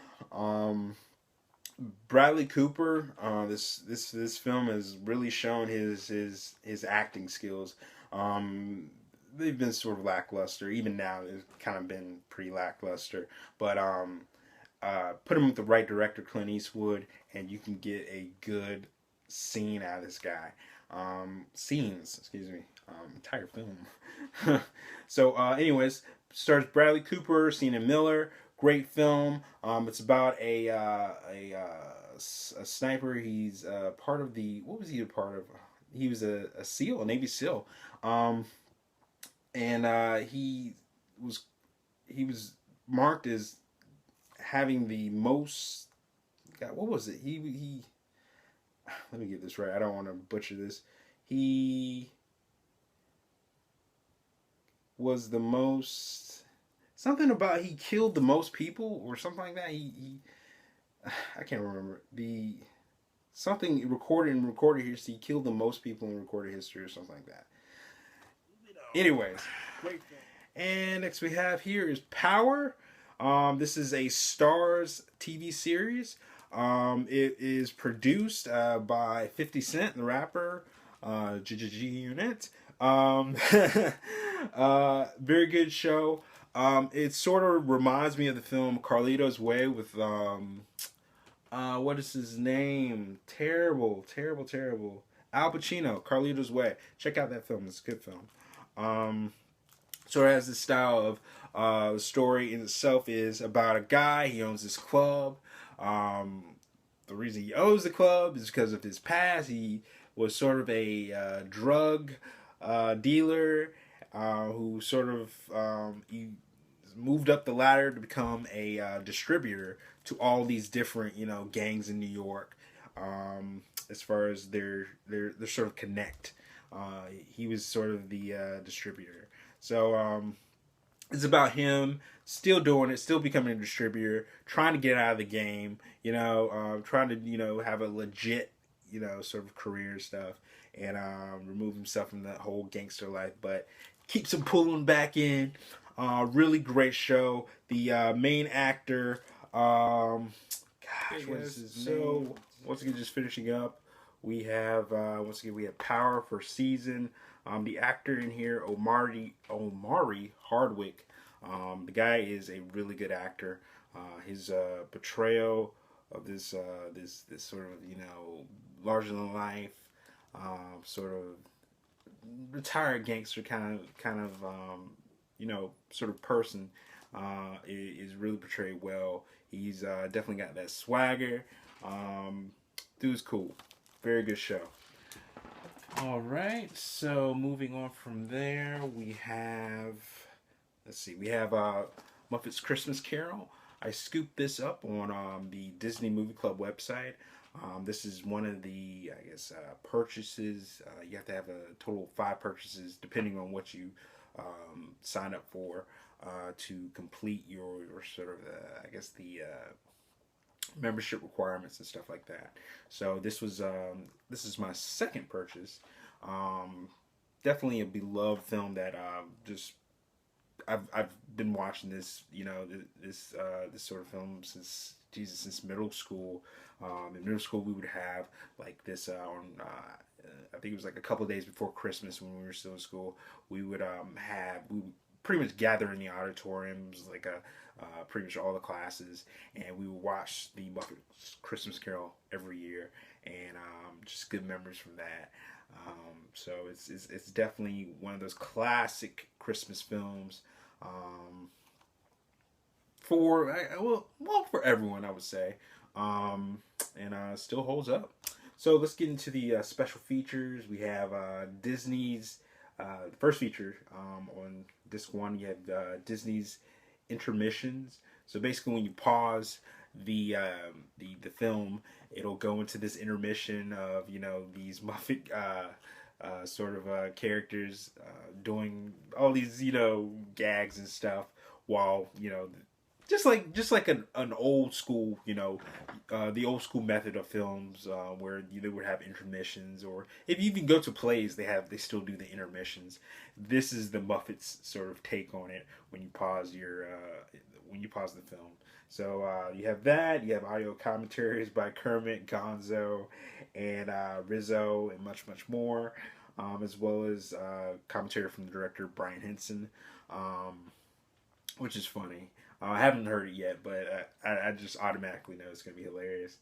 Bradley Cooper. This film has really shown his acting skills. They've been sort of lackluster. Even now, it's kind of been pretty lackluster. But put him with the right director, Clint Eastwood, and you can get a good scene out of this guy. Entire film. So, anyways, stars Bradley Cooper, Sienna Miller, Great film. It's about a sniper. He's part of the, what was he a part of? He was a SEAL, a Navy SEAL, um, and was he was marked as having the most. God, what was it? He. Let me get this right. I don't want to butcher this. He was the most, something about he killed the most people or something like that. He I can't remember the something recorded in recorded history. He killed the most people in recorded history or something like that. Anyways, great film. And next we have here is Power. This is a Stars TV series. It is produced by 50 Cent, the rapper, Unit. Very good show. It sort of reminds me of the film Carlito's Way with what is his name? Terrible, terrible, terrible. Al Pacino, Carlito's Way. Check out that film. It's a good film. Sort of has this style of the story in itself is about a guy. He owns this club. The reason he owns the club is because of his past. He was sort of a drug dealer who sort of he moved up the ladder to become a distributor to all these different gangs in New York. As far as their sort of connect, he was sort of the distributor. So it's about him still doing it, still becoming a distributor, trying to get out of the game, trying to, have a legit, sort of career and stuff, and remove himself from that whole gangster life, but keeps him pulling back in. Really great show. The main actor, gosh, what is his name? Once again, just finishing up, we have, we have Power for season. The actor in here, Omari Hardwick, the guy is a really good actor. His portrayal of this sort of larger than life sort of retired gangster kind of sort of person is really portrayed well. He's definitely got that swagger. Dude's cool. Very good show. All right, so moving on from there, we have, Muppets Christmas Carol. I scooped this up on the Disney Movie Club website. This is one of the, purchases. You have to have a total of 5 purchases, depending on what you sign up for, to complete your sort of, the membership requirements and stuff like that. So this is my second purchase. Definitely a beloved film that I've been watching this this sort of film since middle school. In middle school we would have like this on I think it was like a couple of days before Christmas when we were still in school. We would pretty much gather in the auditoriums, like pretty much all the classes, and we would watch the Muppets Christmas Carol every year, and just good memories from that. So it's definitely one of those classic Christmas films for everyone, I would say, and still holds up. So let's get into the special features. We have Disney's first feature on disc 1. You have Disney's intermissions. So basically, when you pause the film, it'll go into this intermission of these Muppet sort of characters doing all these gags and stuff while just like an old school the old school method of films where they would have intermissions, or if you even go to plays they still do the intermissions. This is the Muppets sort of take on it when you pause the film. So you have that. You have audio commentaries by Kermit, Gonzo, and Rizzo, and much more, as well as commentary from the director Brian Henson, which is funny. I haven't heard it yet, but I just automatically know it's going to be hilarious.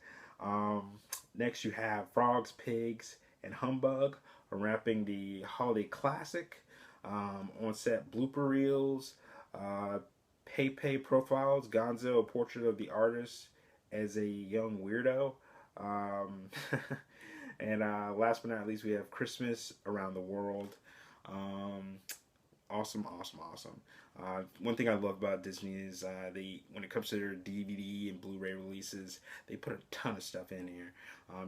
Next, you have Frogs, Pigs, and Humbug wrapping the holiday classic. On set blooper reels, Pepe Profiles, Gonzo, A Portrait of the Artist as a Young Weirdo. Um, and last but not least, we have Christmas Around the World. Um, awesome, awesome, awesome. One thing I love about Disney is when it comes to their DVD and Blu-ray releases, they put a ton of stuff in here.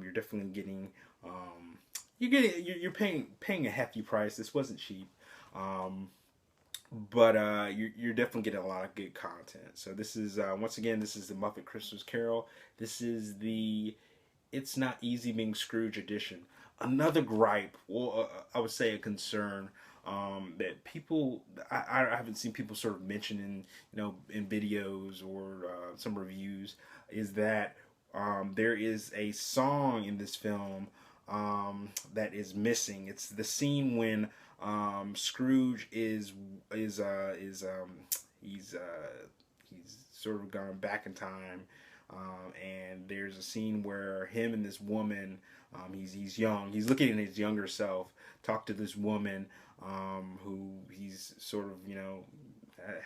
You're definitely getting you're paying a hefty price. This wasn't cheap. But you're definitely getting a lot of good content. So this is once again, this is the Muppet Christmas Carol. This is the It's Not Easy Being Scrooge edition. Another gripe, well, I would say a concern that people I haven't seen people sort of mention in in videos or some reviews is that there is a song in this film that is missing. It's the scene when Scrooge he's sort of gone back in time, and there's a scene where him and this woman, he's young, he's looking at his younger self, talk to this woman who he's sort of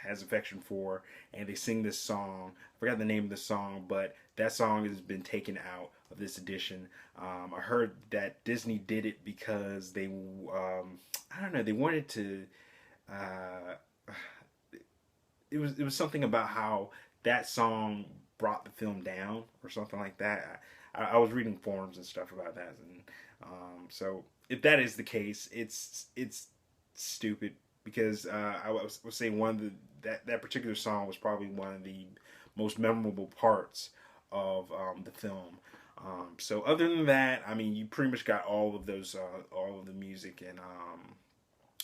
has affection for, and they sing this song. I forgot the name of the song, but that song has been taken out of this edition. I heard that Disney did it because they, I don't know, they wanted to. It was something about how that song brought the film down or something like that. I was reading forums and stuff about that, and so if that is the case, it's stupid because I was saying that particular song was probably one of the most memorable parts of the film. So other than that, I mean, you pretty much got all of those, all of the music and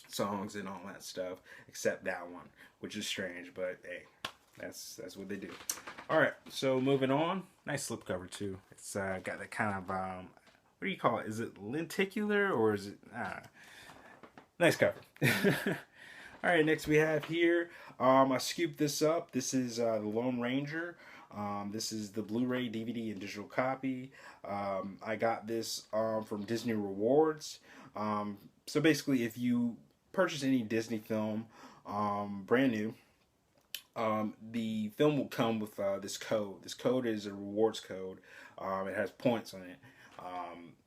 songs and all that stuff, except that one, which is strange. But hey, that's what they do. All right, so moving on. Nice slipcover too. It's got that kind of what do you call it? Is it lenticular or is it? Nice cover. All right, next we have here. I scooped this up. This is the Lone Ranger. This is the Blu-ray, DVD, and digital copy. I got this from Disney Rewards. So basically, if you purchase any Disney film, brand new, the film will come with this code. This code is a rewards code. It has points on it.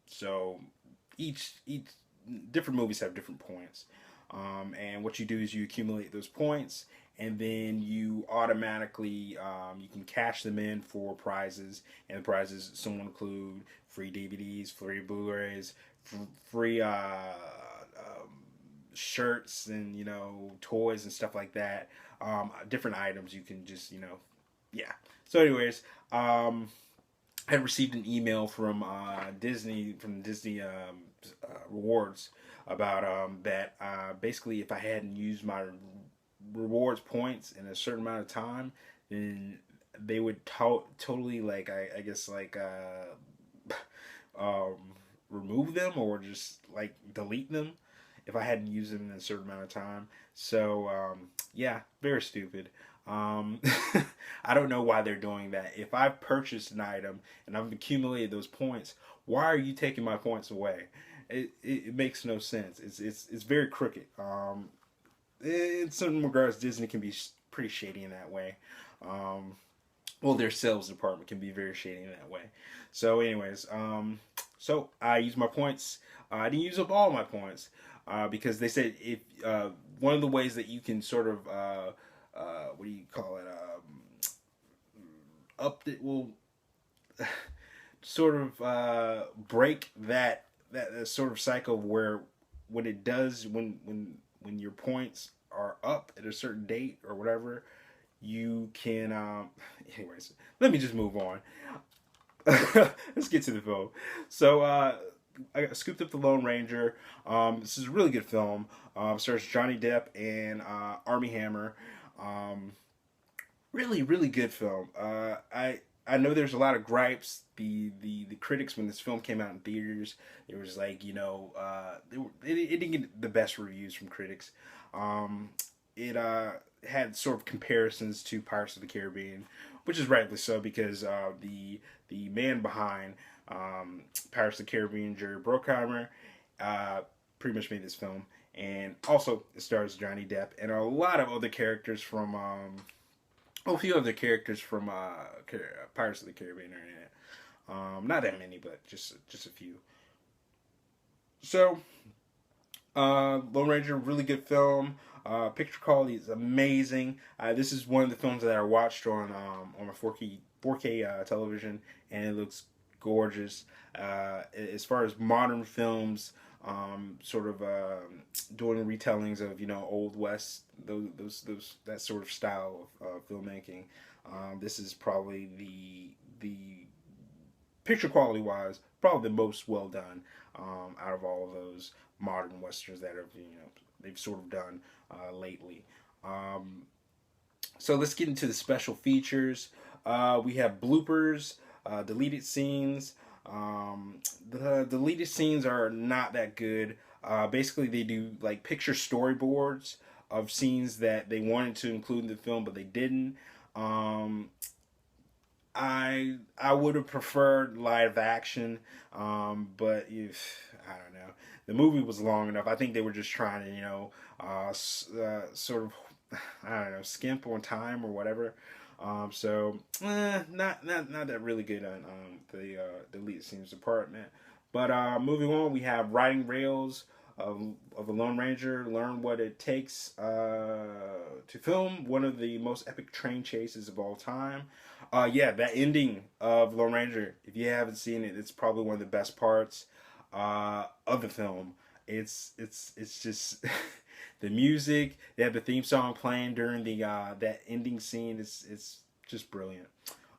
So each different movies have different points. And what you do is you accumulate those points, and then you automatically you can cash them in for prizes, and the prizes some will include free DVDs, free Blu-rays, free shirts, and toys and stuff like that. Different items you can just yeah. So anyways, I had received an email from Disney Rewards about that basically if I hadn't used my rewards points in a certain amount of time, then they would totally I guess remove them or just delete them if I hadn't used them in a certain amount of time. So yeah, very stupid. I don't know why they're doing that. If I've purchased an item and I've accumulated those points, why are you taking my points away? It makes no sense. It's very crooked. In some regards, Disney can be pretty shady in that way. Well, their sales department can be very shady in that way. So anyways, so I used my points. I didn't use up all my points because they said if one of the ways that you can sort of what do you call it? Sort of break that sort of cycle where when your points are up at a certain date or whatever, you can anyways, let me just move on. Let's get to the film. So I scooped up the Lone Ranger. This is a really good film. Stars Johnny Depp and Armie Hammer. Really, really good film. I know there's a lot of gripes. The critics, when this film came out in theaters, it was it didn't get the best reviews from critics. It had sort of comparisons to Pirates of the Caribbean, which is rightly so because the man behind Pirates of the Caribbean, Jerry Bruckheimer, pretty much made this film. And also, it stars Johnny Depp and a lot of other characters from Oh, a few other characters from Pirates of the Caribbean are in it. Not that many, but just a few. So, Lone Ranger, really good film. Picture quality is amazing. This is one of the films that I watched on my 4K television, and it looks gorgeous. As far as modern films, sort of doing retellings of Old West, those that sort of style of filmmaking. This is probably the picture quality wise, probably the most well done out of all of those modern westerns that have they've sort of done lately. Um, so let's get into the special features. We have bloopers, deleted scenes. The deleted scenes are not that good. Basically, they do like picture storyboards of scenes that they wanted to include in the film, but they didn't. Um, I would have preferred live action, but if I don't know, the movie was long enough. I think they were just trying to sort of I don't know skimp on time or whatever. So not that really good on the lead scenes department. But moving on, we have riding rails of a Lone Ranger. Learn what it takes to film one of the most epic train chases of all time. Yeah, that ending of Lone Ranger. If you haven't seen it, it's probably one of the best parts of the film. It's just the music. They have the theme song playing during the that ending scene. It's just brilliant.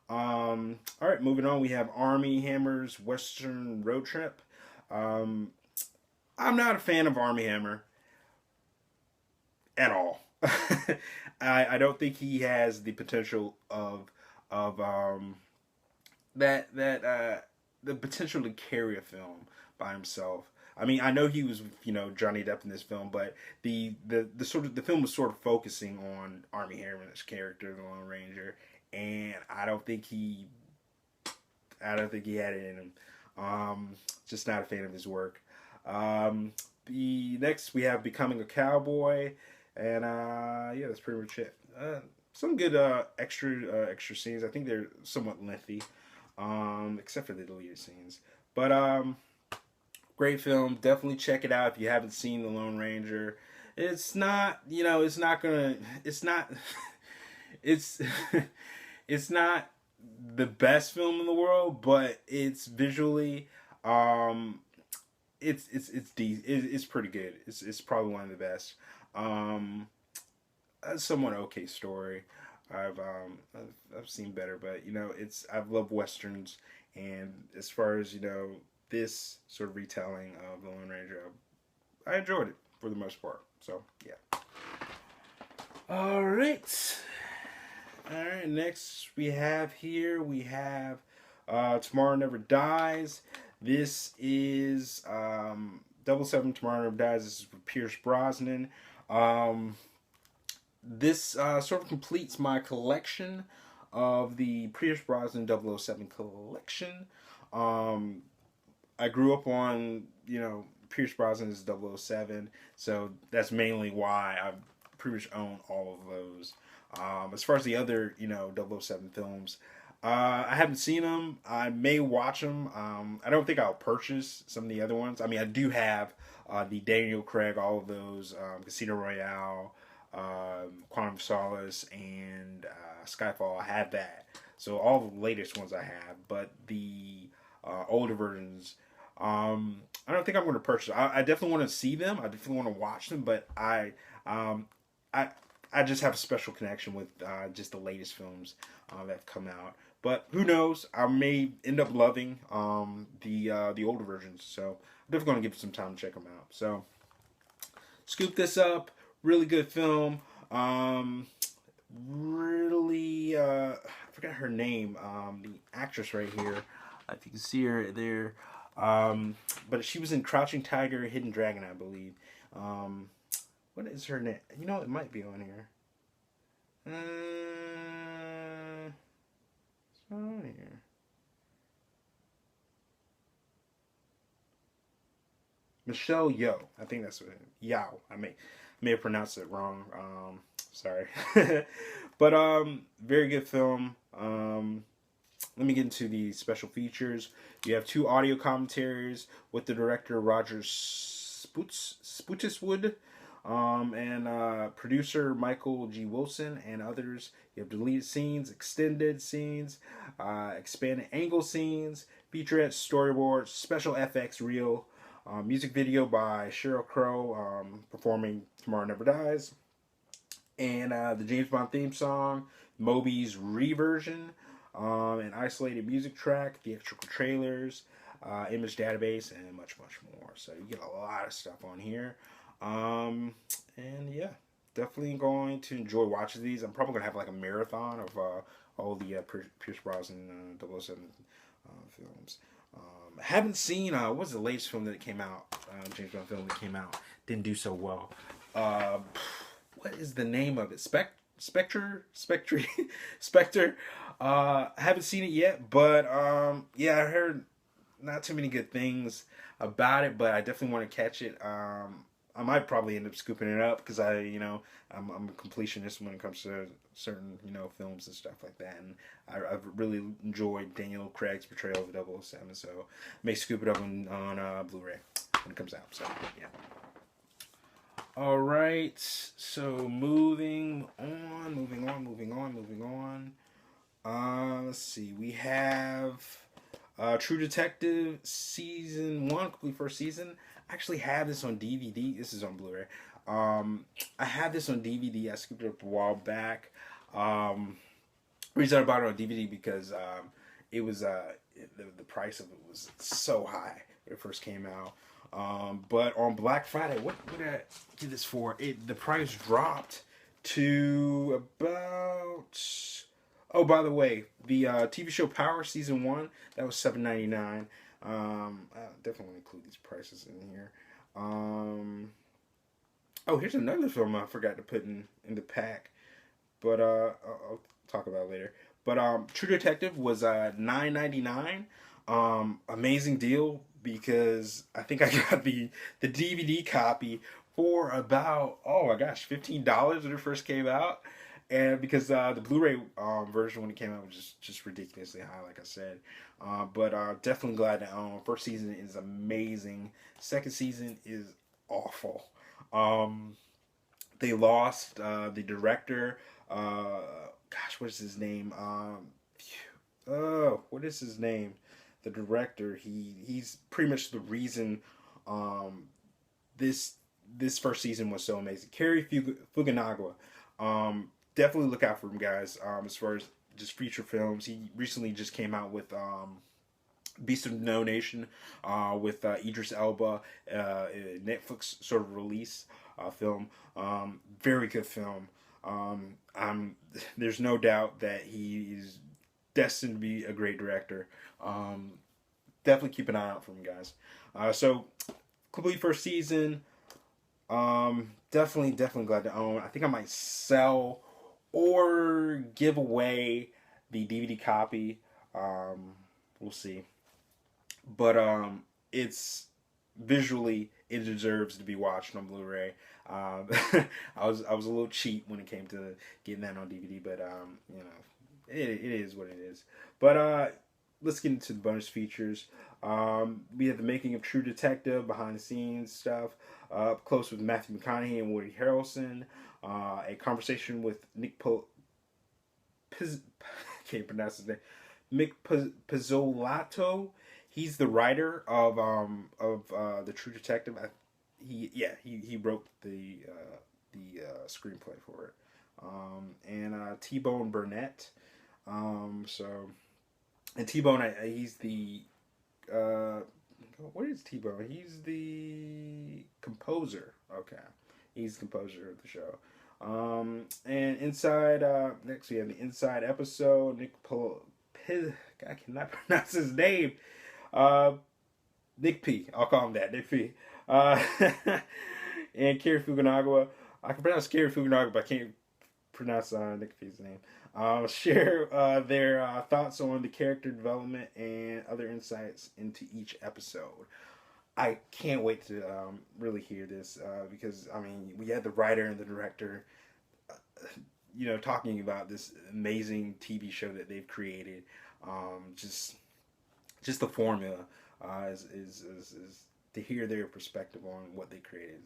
All right, moving on. We have Army Hammer's Western Road Trip. Um, I'm not a fan of Army Hammer at all. I don't think he has the potential of the potential to carry a film by himself. I mean, I know he was Johnny Depp in this film, but the sort of the film was sort of focusing on Armie Hammer's character, the Lone Ranger, and I don't think he had it in him. Just not a fan of his work. The next we have Becoming a Cowboy, and yeah, that's pretty much it. Some good extra scenes. I think they're somewhat lengthy, except for the deleted scenes. But great film. Definitely check it out if you haven't seen The Lone Ranger. It's not, it's not gonna, it's not, it's, it's not the best film in the world, but it's visually, it's pretty good. It's probably one of the best. Um, a somewhat okay story. I've seen better, but I've loved westerns, and as far as this sort of retelling of the Lone Ranger, I enjoyed it for the most part. So yeah. All right. All right. Next we have Tomorrow Never Dies. This is 007 Tomorrow Never Dies. This is with Pierce Brosnan. This sort of completes my collection of the Pierce Brosnan 007 collection. I grew up on, Pierce Brosnan's 007, so that's mainly why I pretty much own all of those. As far as the other, 007 films, I haven't seen them. I may watch them. I don't think I'll purchase some of the other ones. I mean, I do have the Daniel Craig, all of those, Casino Royale, Quantum of Solace, and Skyfall. I have that. So all the latest ones I have, but the older versions, I don't think I'm going to purchase. I definitely want to see them. I definitely want to watch them, but um, I, I just have a special connection with just the latest films that have come out. But who knows? I may end up loving the older versions. So I'm definitely going to give it some time to check them out. So scoop this up. Really good film. Really, I forgot her name. The actress right here. If you can see her there. But she was in Crouching Tiger, Hidden Dragon, I believe. What is her name? It might be on here. It's not on here. Michelle Yeoh. I think that's what Yao. I may have pronounced it wrong. Sorry. But very good film. Let me get into the special features. You have 2 audio commentaries with the director Roger Spootiswood, and producer Michael G. Wilson and others. You have deleted scenes, extended scenes, expanded angle scenes, featurette, storyboards, special FX reel, music video by Sheryl Crow performing Tomorrow Never Dies, and the James Bond theme song, Moby's reversion, an isolated music track, theatrical trailers, image database, and much, much more. So you get a lot of stuff on here. And yeah, definitely going to enjoy watching these. I'm probably going to have like a marathon of all the Pierce Brosnan 007 films. I haven't seen, what was the latest film that came out? James Bond film that came out. Didn't do so well. What is the name of it? Spectre? I haven't seen it yet, but yeah, I heard not too many good things about it, but I definitely want to catch it. I might probably end up scooping it up because I'm a completionist when it comes to certain, films and stuff like that. And I've really enjoyed Daniel Craig's portrayal of 007, so I may scoop it up on Blu-ray when it comes out. So, yeah. All right, so moving on. Let's see. We have True Detective Season 1, complete first season. I actually have this on DVD. This is on Blu-ray. I had this on DVD. I scooped it up a while back. Reason I bought it on DVD because it was the price of it was so high when it first came out. But on Black Friday, what did I do this for? The price dropped to about. Oh, by the way, the TV show Power Season 1, that was $7.99. I'll definitely include these prices in here. Oh, here's another film I forgot to put in the pack, but I'll talk about it later. But True Detective was $9.99. Amazing deal because I think I got the DVD copy for about, oh my gosh, $15 when it first came out. And because the Blu-ray version when it came out was just ridiculously high, like I said. But definitely glad to own. First season is amazing. Second season is awful. They lost the director. Gosh, what is his name? What is his name? The director. He's pretty much the reason this first season was so amazing. Cary Fukunaga. Definitely look out for him, guys. As far as just feature films, he recently just came out with Beast of No Nation with Idris Elba, Netflix sort of release film. Very good film. There's no doubt that he is destined to be a great director. Definitely keep an eye out for him, guys. So complete first season. Definitely glad to own. I think I might sell or give away the DVD copy. We'll see. But it's visually, it deserves to be watched on Blu-ray. I was a little cheap when it came to getting that on DVD, but it is what it is. But let's get into the bonus features. We have the making of True Detective, behind the scenes stuff, up close with Matthew McConaughey and Woody Harrelson, a conversation with Nick can't pronounce his name, Mick Pizzolatto. He's the writer of the True Detective. He wrote the screenplay for it. And T-Bone Burnett. And T-Bone, he's the what is T-Bone? He's the composer. Okay, he's the composer of the show. And inside, next we have the inside episode. I cannot pronounce his name. Nick P. I'll call him that. Nick P. And Cary Fukunaga. I can pronounce Cary Fukunaga, but I can't pronounce Nick P's name. Share their thoughts on the character development and other insights into each episode. I can't wait to really hear this because, we had the writer and the director. you know, talking about this amazing TV show that they've created. Just the formula is to hear their perspective on what they created.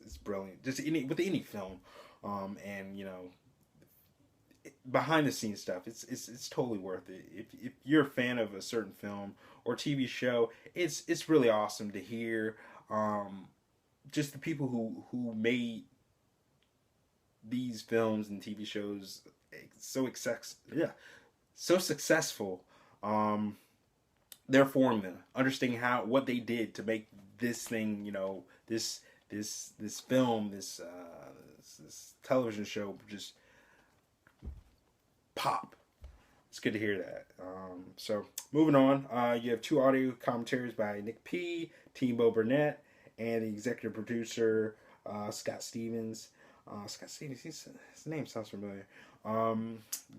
It's brilliant. Just any film, and you know, behind the scenes stuff. It's totally worth it. If you're a fan of a certain film or TV show, it's really awesome to hear. Just the people who made these films and TV shows so successful. Their formula, understanding what they did to make this thing, you know, this film, this television show just pop. It's good to hear that. So moving on, you have 2 audio commentaries by Nick P, Timbo Burnett, and the executive producer Scott Stevens. Scott Stevens, his name sounds familiar.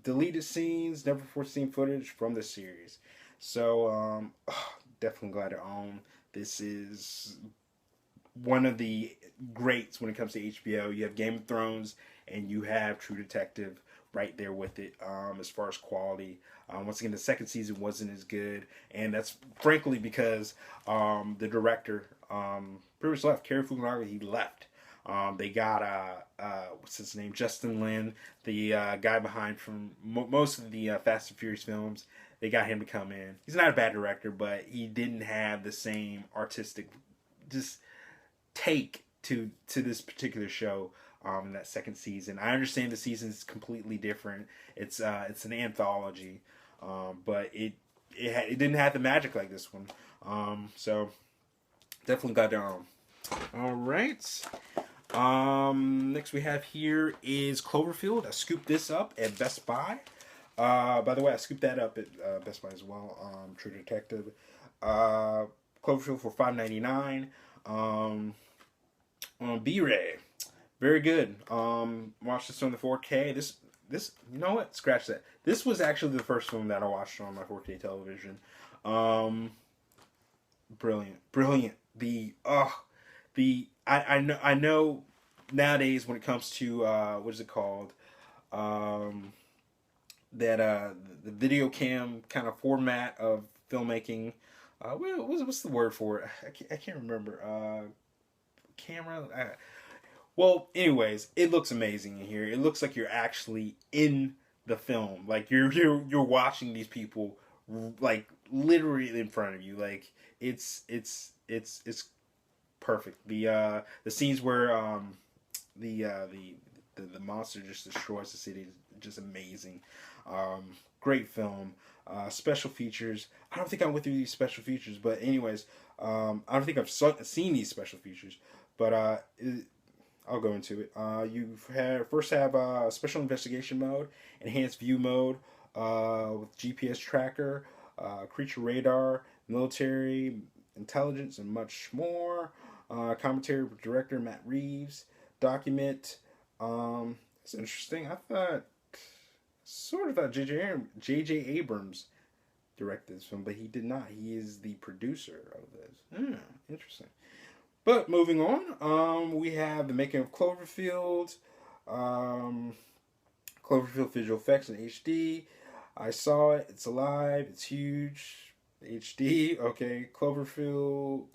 Deleted scenes, never before seen footage from the series. So definitely glad to own. This is one of the greats when it comes to HBO. You have Game of Thrones and you have True Detective right there with it, as far as quality. Once again, the second season wasn't as good, and that's frankly because the director pretty much left. Cary Fukunaga, he left. They got what's his name, Justin Lin, the guy behind from most of the Fast and Furious films. They got him to come in. He's not a bad director, but he didn't have the same artistic just take to this particular show in that second season. I understand the season is completely different. It's an anthology, but it didn't have the magic like this one. So definitely got down. All right. Next we have here is Cloverfield. I scooped this up at Best Buy. By the way, I scooped that up at Best Buy as well. True Detective. Cloverfield for $5.99. On B-Ray. Very good. Watched this on the 4K. This you know what? Scratch that. This was actually the first film that I watched on my 4K television. Brilliant. I know nowadays when it comes to what is it called? The video cam kind of format of filmmaking. What's the word for it? I can't remember. Camera. Well, anyways, it looks amazing in here. It looks like you're actually in the film. Like you're watching these people like literally in front of you. Like it's perfect. The scenes where the monster just destroys the city is just amazing. Great film. Special features. I don't think I went through these special features, but anyways, I don't think I've seen these special features, but I'll go into it. You first have special investigation mode, enhanced view mode with GPS tracker, creature radar, military intelligence, and much more. Commentary with director Matt Reeves. Document. It's interesting. I thought J.J. Abrams directed this film, but he did not. He is the producer of this. Interesting. But moving on, we have the making of Cloverfield. Cloverfield visual effects in HD. I saw it. It's alive. It's huge. HD. Okay. Clover Fun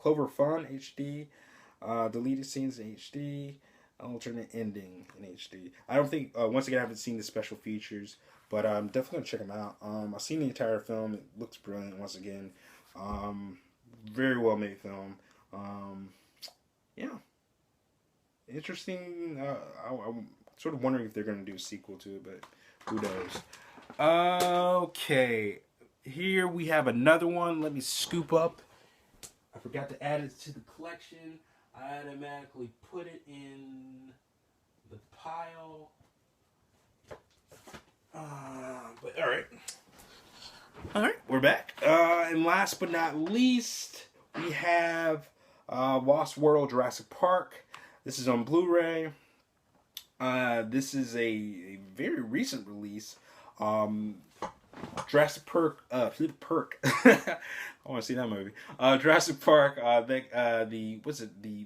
HD. Deleted scenes in HD. Alternate ending in HD. I don't think, once again, I haven't seen the special features, but I'm definitely going to check them out. I've seen the entire film. It looks brilliant once again. Very well made film. Yeah. Interesting. I'm sort of wondering if they're going to do a sequel to it, but who knows. Okay. Here we have another one. Let me scoop up. I forgot to add it to the collection. I automatically put it in the pile. But all right, we're back. And last but not least, we have Lost World Jurassic Park. This is on Blu-ray. This is a very recent release. Jurassic Park. I want to see that movie. Jurassic Park. The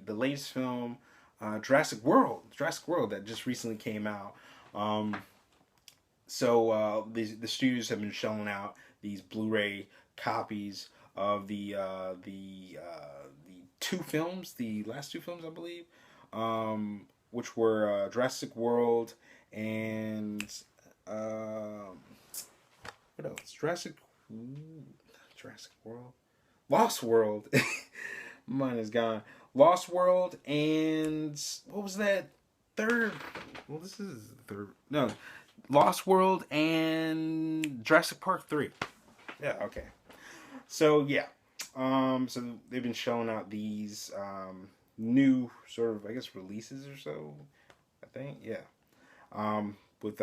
latest film, Jurassic World that just recently came out. So the studios have been shelling out these Blu-ray copies of the two films, the last two films, I believe, which were Jurassic World and what else? Jurassic World, Lost World. Mine is gone. Lost World and what was that third? Well, this is the third. No, Lost World and Jurassic Park 3. Yeah, okay. So yeah, so they've been showing out these new sort of, I guess, releases or so. I think, yeah, with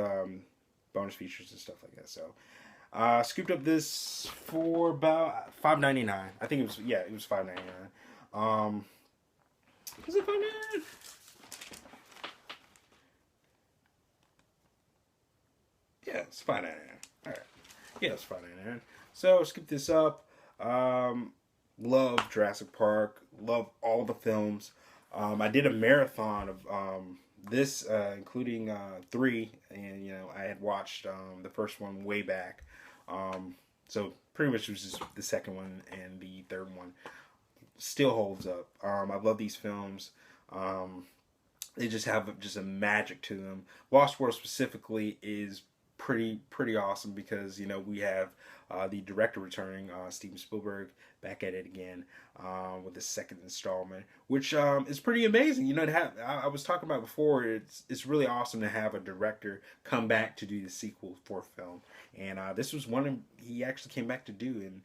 bonus features and stuff like that. So, scooped up this for about $5.99. I think it was, yeah, it was $5.99. Was it $5.99? Yeah, it's $5.99. All right. Yeah, it's $5.99. So skip this up. Love Jurassic Park. Love all the films. I did a marathon of this, including 3, and you know I had watched the first one way back. So pretty much it was just the second one and the third one. Still holds up. I love these films. They just have just a magic to them. Lost World specifically is pretty awesome because you know we have the director returning, Steven Spielberg, back at it again with the second installment, which is pretty amazing. You know, I was talking about before. It's really awesome to have a director come back to do the sequel for a film, and this was one he actually came back to do. And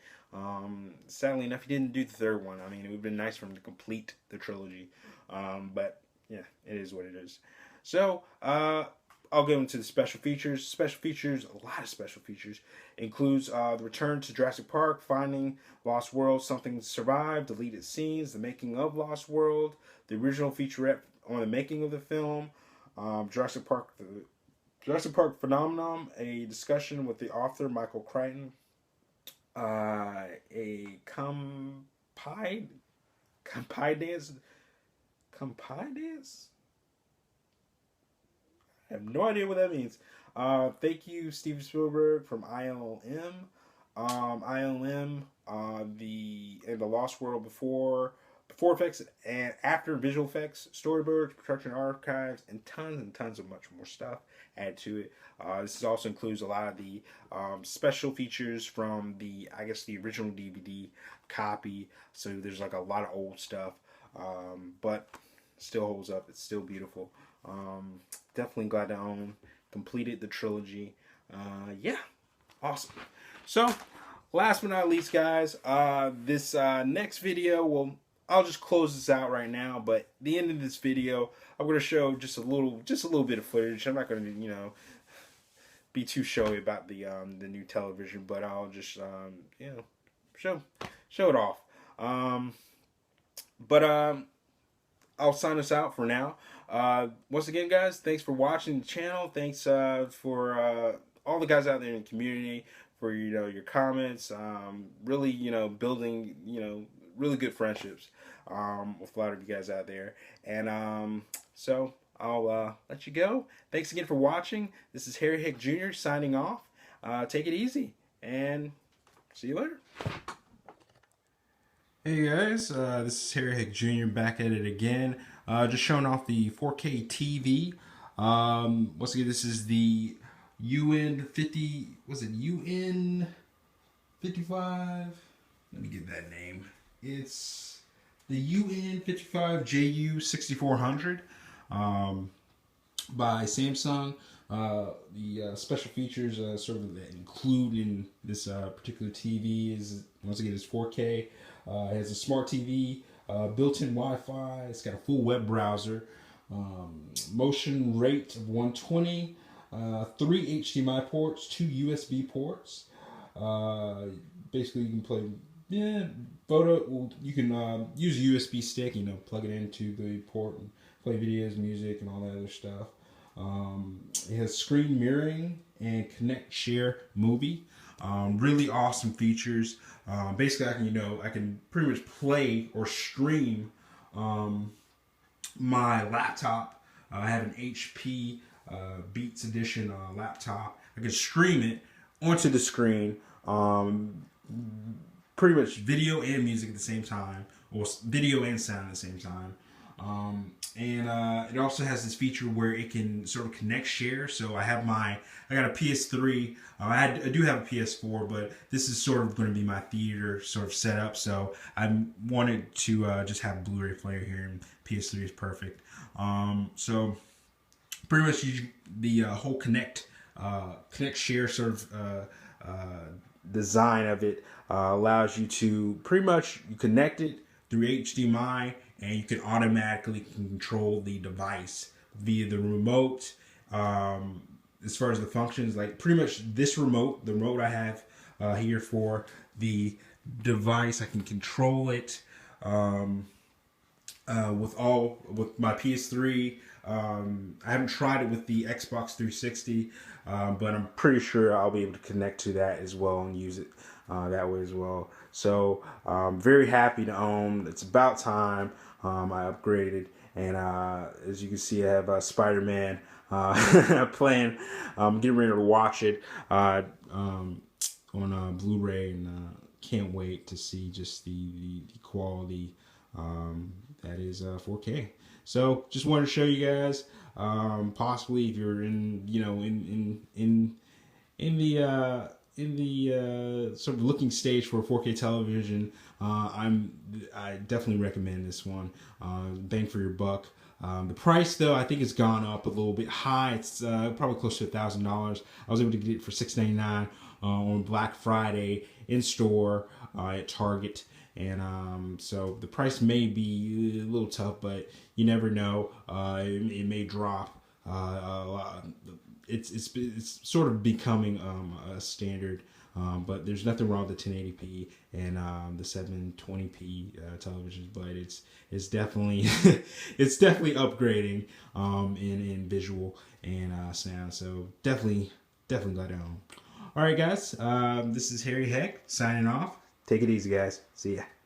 sadly enough, he didn't do the third one. I mean, it would have been nice for him to complete the trilogy, but yeah, it is what it is. So, I'll go into the special features. Special features, a lot of special features, includes the return to Jurassic Park, finding Lost World, something survived, deleted scenes, the making of Lost World, the original featurette on the making of the film, Jurassic Park, the Jurassic Park Phenomenon, a discussion with the author Michael Crichton, a Compie dance. I have no idea what that means. Thank you, Steven Spielberg from ILM. ILM, the Lost World before effects and after visual effects, storyboards, production archives, and tons of much more stuff added to it. This also includes a lot of the special features from the, I guess, the original DVD copy. So there's like a lot of old stuff, but still holds up. It's still beautiful. Definitely glad to own. Completed the trilogy. Yeah, awesome. So, last but not least, guys, this next video, well, I'll just close this out right now. But at the end of this video, I'm gonna show just a little bit of footage. I'm not gonna, you know, be too showy about the new television, but I'll just you know, show it off. I'll sign us out for now. Once again, guys, thanks for watching the channel. Thanks for all the guys out there in the community for, you know, your comments. Really, you know, building, you know, really good friendships with a lot of you guys out there. And so I'll let you go. Thanks again for watching. This is Harry Hick Jr. signing off. Take it easy and see you later. Hey guys, this is Harry Hick Jr. back at it again. Just showing off the 4K TV. Once again, this is the UN50. Was it UN55? Let me get that name. It's the UN55JU6400 by Samsung. The special features sort of that include in this particular TV is, once again, it's 4K. It has a smart TV, built-in Wi-Fi. It's got a full web browser, motion rate of 120, 3 HDMI ports, 2 USB ports. Basically, you can play photo. Well, you can use a USB stick, you know, plug it into the port and play videos, music, and all that other stuff. It has screen mirroring and connect, share, movie. Really awesome features. Basically, I can pretty much play or stream my laptop. I have an HP Beats Edition laptop. I can stream it onto the screen. Pretty much video and music at the same time, or video and sound at the same time. It also has this feature where it can sort of connect share. So I got a PS3. I do have a PS4, but this is sort of going to be my theater sort of setup. So I wanted to just have a Blu-ray player here, and PS3 is perfect. So pretty much the whole connect share sort of design of it allows you to pretty much connect it through HDMI, and you can automatically control the device via the remote. As far as the functions, like pretty much this remote, the remote I have here for the device, I can control it with my PS3. I haven't tried it with the Xbox 360, but I'm pretty sure I'll be able to connect to that as well and use it that way as well. So very happy to own. It's about time I upgraded, and as you can see, I have Spider-Man playing. I'm getting ready to watch it on Blu-ray, and can't wait to see just the quality that is 4K. So just wanted to show you guys, possibly if you're in the sort of looking stage for a 4K television, I definitely recommend this one. Bang for your buck. The price, though, I think it's gone up a little bit high. It's probably close to $1,000. I was able to get it for $699 on Black Friday in store at Target. And so the price may be a little tough, but you never know. It may drop a lot. It's sort of becoming a standard, but there's nothing wrong with the 1080p and the 720p televisions, but it's definitely it's definitely upgrading in visual and sound. So definitely glad to own. All right, guys. This is Harry Heck signing off. Take it easy, guys. See ya.